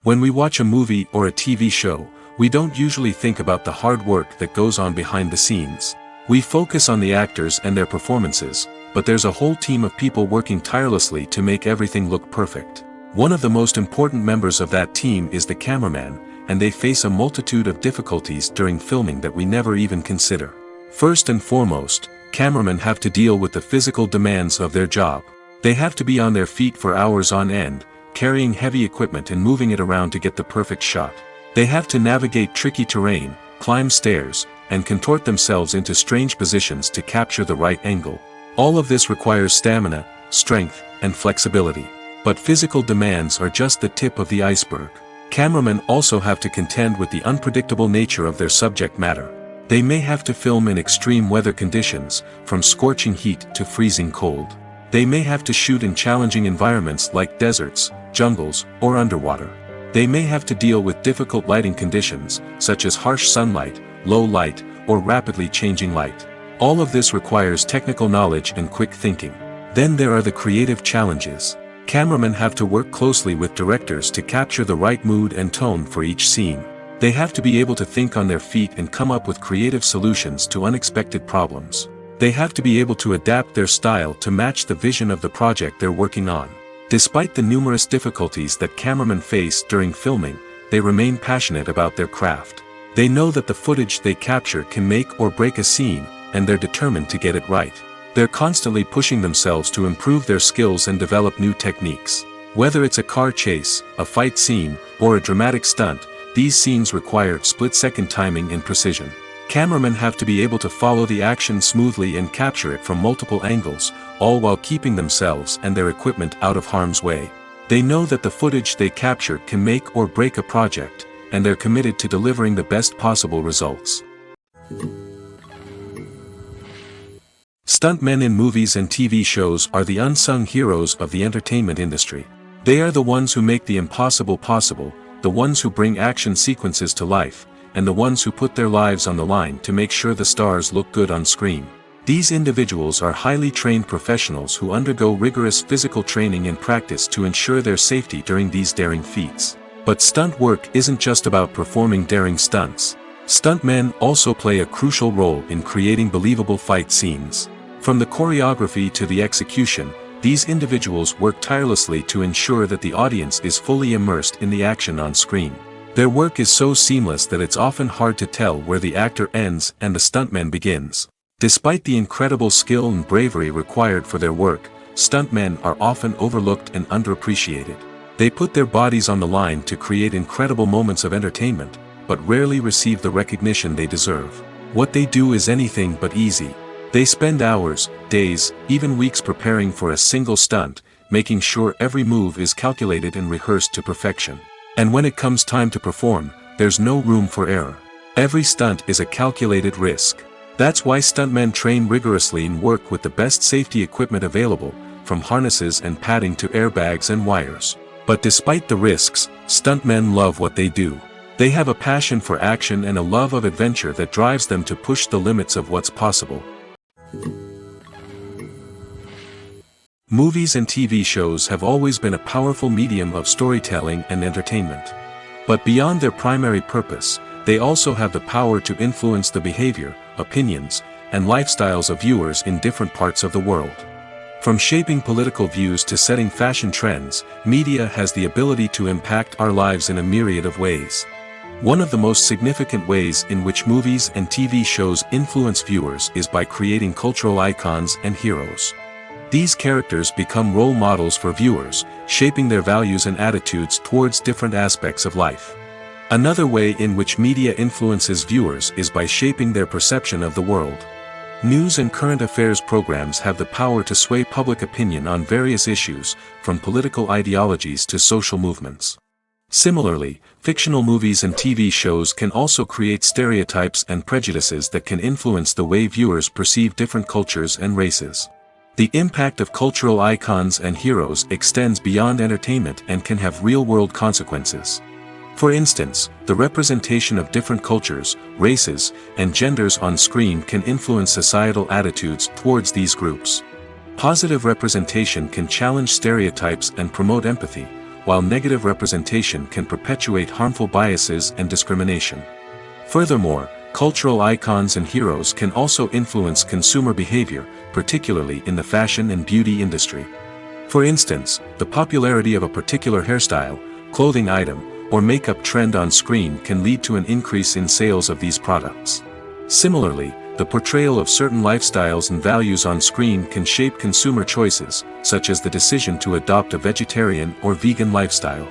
When we watch a movie or a TV show, we don't usually think about the hard work that goes on behind the scenes. We focus on the actors and their performances, but there's a whole team of people working tirelessly to make everything look perfect. One of the most important members of that team is the cameraman, and they face a multitude of difficulties during filming that we never even consider. First and foremost, cameramen have to deal with the physical demands of their job. They have to be on their feet for hours on end, carrying heavy equipment and moving it around to get the perfect shot. They have to navigate tricky terrain, climb stairs, and contort themselves into strange positions to capture the right angle. All of this requires stamina, strength, and flexibility. But physical demands are just the tip of the iceberg. Cameramen also have to contend with the unpredictable nature of their subject matter. They may have to film in extreme weather conditions, from scorching heat to freezing cold. They may have to shoot in challenging environments like deserts, jungles, or underwater. They may have to deal with difficult lighting conditions, such as harsh sunlight, low light, or rapidly changing light. All of this requires technical knowledge and quick thinking. Then there are the creative challenges. Cameramen have to work closely with directors to capture the right mood and tone for each scene. They have to be able to think on their feet and come up with creative solutions to unexpected problems. They have to be able to adapt their style to match the vision of the project they're working on. Despite the numerous difficulties that cameramen face during filming, they remain passionate about their craft. They know that the footage they capture can make or break a scene, and they're determined to get it right. They're constantly pushing themselves to improve their skills and develop new techniques. Whether it's a car chase, a fight scene, or a dramatic stunt, these scenes require split-second timing and precision. Cameramen have to be able to follow the action smoothly and capture it from multiple angles, all while keeping themselves and their equipment out of harm's way. They know that the footage they capture can make or break a project, and they're committed to delivering the best possible results. Stuntmen in movies and TV shows are the unsung heroes of the entertainment industry. They are the ones who make the impossible possible, the ones who bring action sequences to life, and the ones who put their lives on the line to make sure the stars look good on screen. These individuals are highly trained professionals who undergo rigorous physical training and practice to ensure their safety during these daring feats. But stunt work isn't just about performing daring stunts. Stuntmen also play a crucial role in creating believable fight scenes. From the choreography to the execution, these individuals work tirelessly to ensure that the audience is fully immersed in the action on screen. Their work is so seamless that it's often hard to tell where the actor ends and the stuntman begins. Despite the incredible skill and bravery required for their work, stuntmen are often overlooked and underappreciated. They put their bodies on the line to create incredible moments of entertainment, but rarely receive the recognition they deserve. What they do is anything but easy. They spend hours, days, even weeks preparing for a single stunt, making sure every move is calculated and rehearsed to perfection. And when it comes time to perform, there's no room for error. Every stunt is a calculated risk. That's why stuntmen train rigorously and work with the best safety equipment available, from harnesses and padding to airbags and wires. But despite the risks, stuntmen love what they do. They have a passion for action and a love of adventure that drives them to push the limits of what's possible. Movies and TV shows have always been a powerful medium of storytelling and entertainment. But beyond their primary purpose, they also have the power to influence the behavior, opinions, and lifestyles of viewers in different parts of the world. From shaping political views to setting fashion trends, media has the ability to impact our lives in a myriad of ways. One of the most significant ways in which movies and TV shows influence viewers is by creating cultural icons and heroes. These characters become role models for viewers, shaping their values and attitudes towards different aspects of life. Another way in which media influences viewers is by shaping their perception of the world. News and current affairs programs have the power to sway public opinion on various issues, from political ideologies to social movements. Similarly, fictional movies and TV shows can also create stereotypes and prejudices that can influence the way viewers perceive different cultures and races. The impact of cultural icons and heroes extends beyond entertainment and can have real-world consequences. For instance, the representation of different cultures, races, and genders on screen can influence societal attitudes towards these groups. Positive representation can challenge stereotypes and promote empathy, while negative representation can perpetuate harmful biases and discrimination. Furthermore, cultural icons and heroes can also influence consumer behavior, particularly in the fashion and beauty industry. For instance, the popularity of a particular hairstyle, clothing item, or makeup trend on screen can lead to an increase in sales of these products. Similarly, the portrayal of certain lifestyles and values on screen can shape consumer choices, such as the decision to adopt a vegetarian or vegan lifestyle.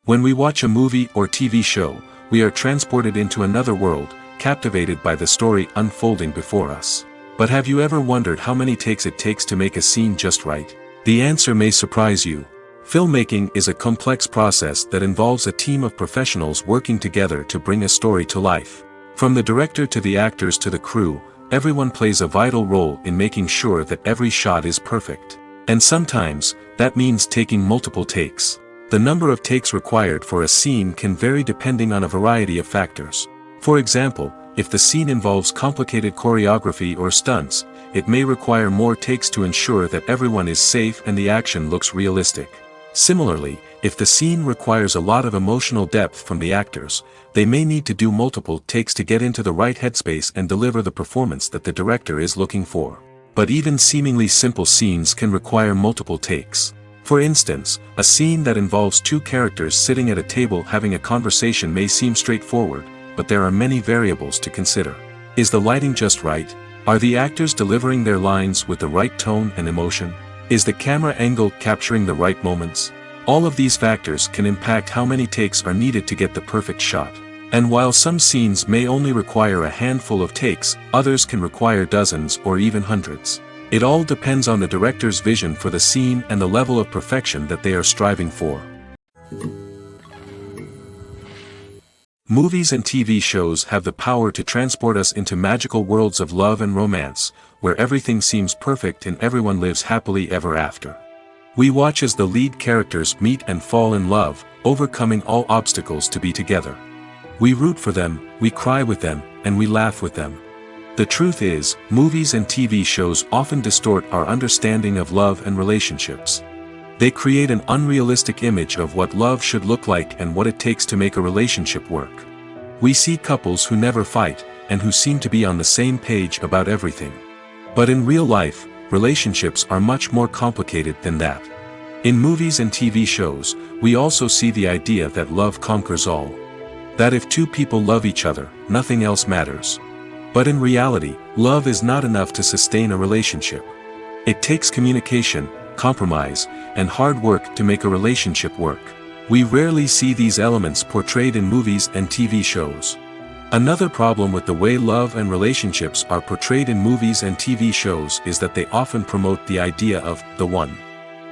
When we watch a movie or TV show, we are transported into another world, captivated by the story unfolding before us. But have you ever wondered how many takes it takes to make a scene just right? The answer may surprise you. Filmmaking is a complex process that involves a team of professionals working together to bring a story to life. From the director to the actors to the crew, everyone plays a vital role in making sure that every shot is perfect. And sometimes, that means taking multiple takes. The number of takes required for a scene can vary depending on a variety of factors. For example, if the scene involves complicated choreography or stunts, it may require more takes to ensure that everyone is safe and the action looks realistic. Similarly, if the scene requires a lot of emotional depth from the actors, they may need to do multiple takes to get into the right headspace and deliver the performance that the director is looking for. But even seemingly simple scenes can require multiple takes. For instance, a scene that involves two characters sitting at a table having a conversation may seem straightforward, but there are many variables to consider. Is the lighting just right? Are the actors delivering their lines with the right tone and emotion? Is the camera angle capturing the right moments? All of these factors can impact how many takes are needed to get the perfect shot. And while some scenes may only require a handful of takes, others can require dozens or even hundreds. It all depends on the director's vision for the scene and the level of perfection that they are striving for. Movies and TV shows have the power to transport us into magical worlds of love and romance, where everything seems perfect and everyone lives happily ever after. We watch as the lead characters meet and fall in love, overcoming all obstacles to be together. We root for them, we cry with them, and we laugh with them. The truth is, movies and TV shows often distort our understanding of love and relationships. They create an unrealistic image of what love should look like and what it takes to make a relationship work. We see couples who never fight, and who seem to be on the same page about everything. But in real life, relationships are much more complicated than that. In movies and TV shows, we also see the idea that love conquers all. That if two people love each other, nothing else matters. But in reality, love is not enough to sustain a relationship. It takes communication, compromise, and hard work to make a relationship work. We rarely see these elements portrayed in movies and TV shows. Another problem with the way love and relationships are portrayed in movies and TV shows is that they often promote the idea of the one.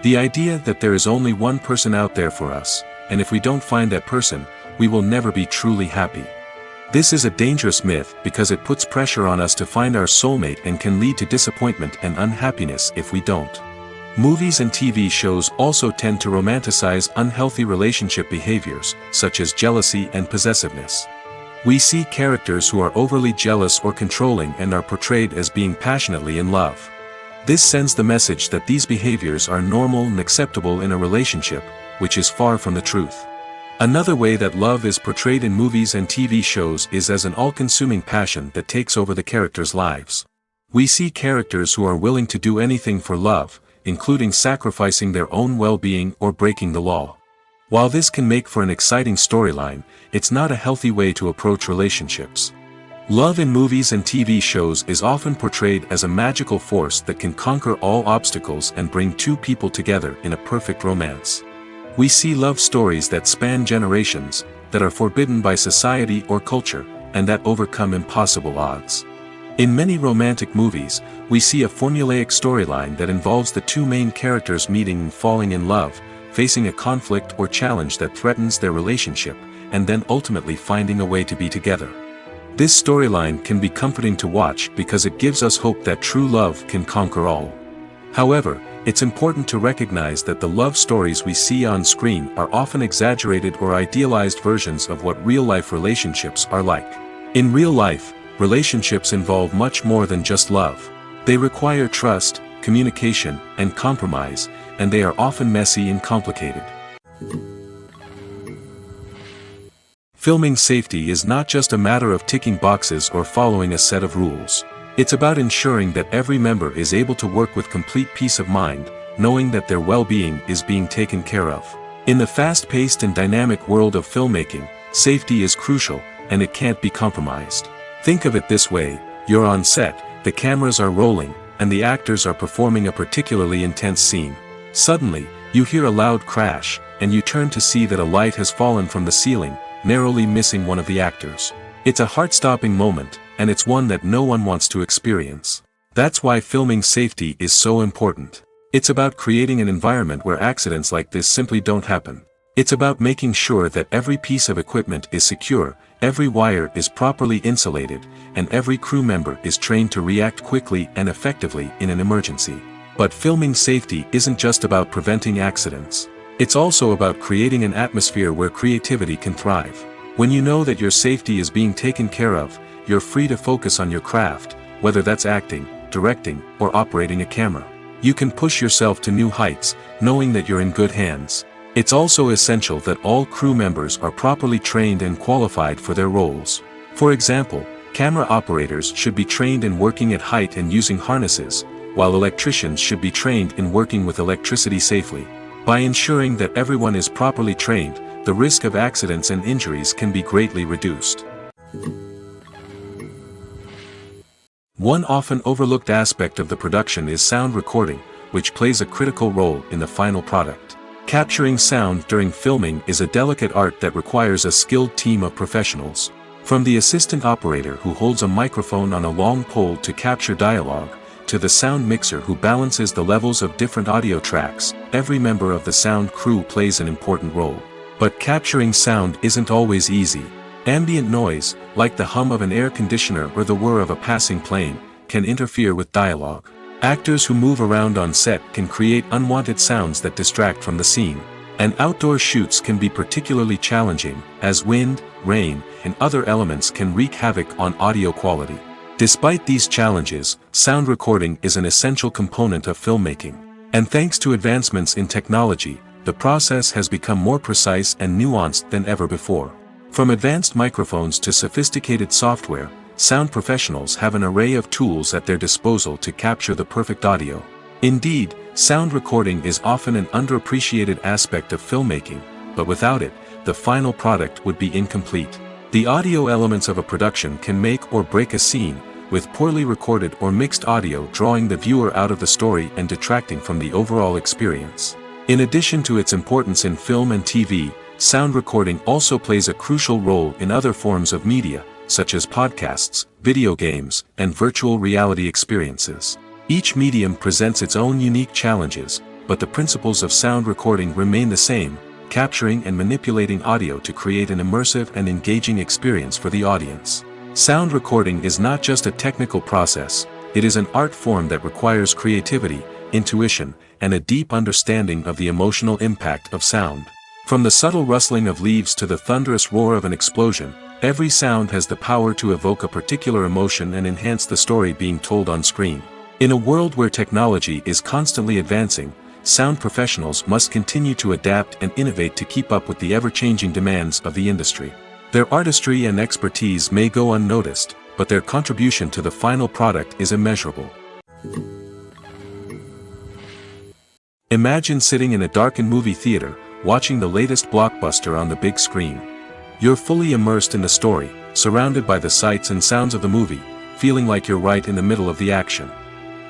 The idea that there is only one person out there for us, and if we don't find that person, we will never be truly happy. This is a dangerous myth because it puts pressure on us to find our soulmate and can lead to disappointment and unhappiness if we don't. Movies and TV shows also tend to romanticize unhealthy relationship behaviors, such as jealousy and possessiveness. We see characters who are overly jealous or controlling and are portrayed as being passionately in love. This sends the message that these behaviors are normal and acceptable in a relationship, which is far from the truth. Another way that love is portrayed in movies and TV shows is as an all-consuming passion that takes over the characters' lives. We see characters who are willing to do anything for love, including sacrificing their own well-being or breaking the law. While this can make for an exciting storyline, it's not a healthy way to approach relationships. Love in movies and TV shows is often portrayed as a magical force that can conquer all obstacles and bring two people together in a perfect romance. We see love stories that span generations, that are forbidden by society or culture, and that overcome impossible odds. In many romantic movies, we see a formulaic storyline that involves the two main characters meeting and falling in love, facing a conflict or challenge that threatens their relationship, and then ultimately finding a way to be together. This storyline can be comforting to watch because it gives us hope that true love can conquer all. However, it's important to recognize that the love stories we see on screen are often exaggerated or idealized versions of what real-life relationships are like. In real life, relationships involve much more than just love. They require trust, communication, and compromise, and they are often messy and complicated. Filming safety is not just a matter of ticking boxes or following a set of rules. It's about ensuring that every member is able to work with complete peace of mind, knowing that their well-being is being taken care of. In the fast-paced and dynamic world of filmmaking, safety is crucial, and it can't be compromised. Think of it this way: you're on set, the cameras are rolling, and the actors are performing a particularly intense scene. Suddenly, you hear a loud crash, and you turn to see that a light has fallen from the ceiling, narrowly missing one of the actors. It's a heart-stopping moment, and it's one that no one wants to experience. That's why filming safety is so important. It's about creating an environment where accidents like this simply don't happen. It's about making sure that every piece of equipment is secure, Every wire is properly insulated, and every crew member is trained to react quickly and effectively in an emergency. But filming safety isn't just about preventing accidents. It's also about creating an atmosphere where creativity can thrive. When you know that your safety is being taken care of, you're free to focus on your craft, whether that's acting, directing, or operating a camera. You can push yourself to new heights, knowing that you're in good hands. It's also essential that all crew members are properly trained and qualified for their roles. For example, camera operators should be trained in working at height and using harnesses, while electricians should be trained in working with electricity safely. By ensuring that everyone is properly trained, the risk of accidents and injuries can be greatly reduced. One often overlooked aspect of the production is sound recording, which plays a critical role in the final product. Capturing sound during filming is a delicate art that requires a skilled team of professionals. From the assistant operator who holds a microphone on a long pole to capture dialogue, to the sound mixer who balances the levels of different audio tracks, every member of the sound crew plays an important role. But capturing sound isn't always easy. Ambient noise, like the hum of an air conditioner or the whir of a passing plane, can interfere with dialogue. Actors who move around on set can create unwanted sounds that distract from the scene. And outdoor shoots can be particularly challenging, as wind, rain, and other elements can wreak havoc on audio quality. Despite these challenges, sound recording is an essential component of filmmaking. And thanks to advancements in technology, the process has become more precise and nuanced than ever before. From advanced microphones to sophisticated software, sound professionals have an array of tools at their disposal to capture the perfect audio. Indeed, sound recording is often an underappreciated aspect of filmmaking, but without it, the final product would be incomplete. The audio elements of a production can make or break a scene, with poorly recorded or mixed audio drawing the viewer out of the story and detracting from the overall experience. In addition to its importance in film and TV, sound recording also plays a crucial role in other forms of media, such as podcasts, video games, and virtual reality experiences. Each medium presents its own unique challenges, but the principles of sound recording remain the same: capturing and manipulating audio to create an immersive and engaging experience for the audience. Sound recording is not just a technical process, it is an art form that requires creativity, intuition, and a deep understanding of the emotional impact of sound. From the subtle rustling of leaves to the thunderous roar of an explosion, every sound has the power to evoke a particular emotion and enhance the story being told on screen. In a world where technology is constantly advancing, sound professionals must continue to adapt and innovate to keep up with the ever-changing demands of the industry. Their artistry and expertise may go unnoticed, but their contribution to the final product is immeasurable. Imagine sitting in a darkened movie theater, watching the latest blockbuster on the big screen. You're fully immersed in the story, surrounded by the sights and sounds of the movie, feeling like you're right in the middle of the action.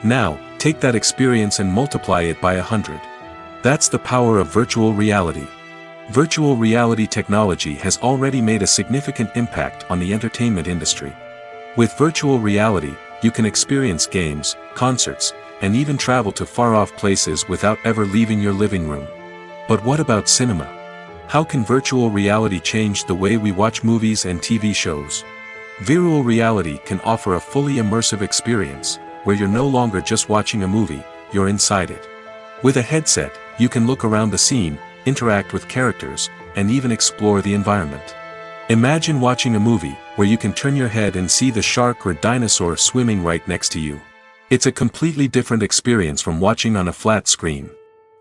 Now, take that experience and multiply it by 100. That's the power of virtual reality. Virtual reality technology has already made a significant impact on the entertainment industry. With virtual reality, you can experience games, concerts, and even travel to far-off places without ever leaving your living room. But what about cinema? How can virtual reality change the way we watch movies and TV shows? Virtual reality can offer a fully immersive experience, where you're no longer just watching a movie, you're inside it. With a headset, you can look around the scene, interact with characters, and even explore the environment. Imagine watching a movie, where you can turn your head and see the shark or dinosaur swimming right next to you. It's a completely different experience from watching on a flat screen.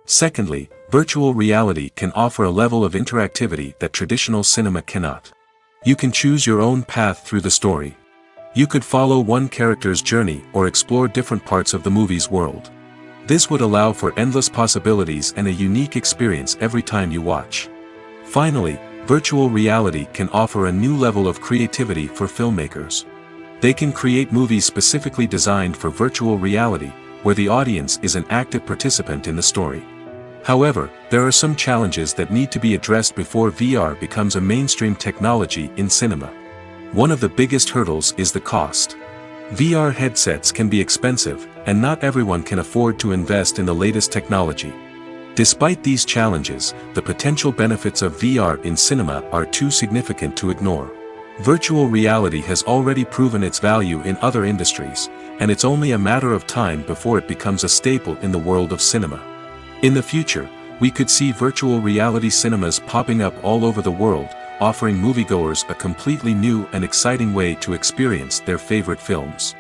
Secondly, virtual reality can offer a level of interactivity that traditional cinema cannot. You can choose your own path through the story. You could follow one character's journey or explore different parts of the movie's world. This would allow for endless possibilities and a unique experience every time you watch. Finally, virtual reality can offer a new level of creativity for filmmakers. They can create movies specifically designed for virtual reality, where the audience is an active participant in the story. However, there are some challenges that need to be addressed before VR becomes a mainstream technology in cinema. One of the biggest hurdles is the cost. VR headsets can be expensive, and not everyone can afford to invest in the latest technology. Despite these challenges, the potential benefits of VR in cinema are too significant to ignore. Virtual reality has already proven its value in other industries, and it's only a matter of time before it becomes a staple in the world of cinema. In the future, we could see virtual reality cinemas popping up all over the world, offering moviegoers a completely new and exciting way to experience their favorite films.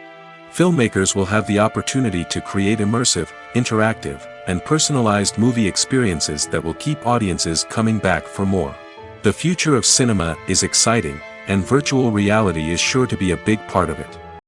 Filmmakers will have the opportunity to create immersive, interactive, and personalized movie experiences that will keep audiences coming back for more. The future of cinema is exciting, and virtual reality is sure to be a big part of it.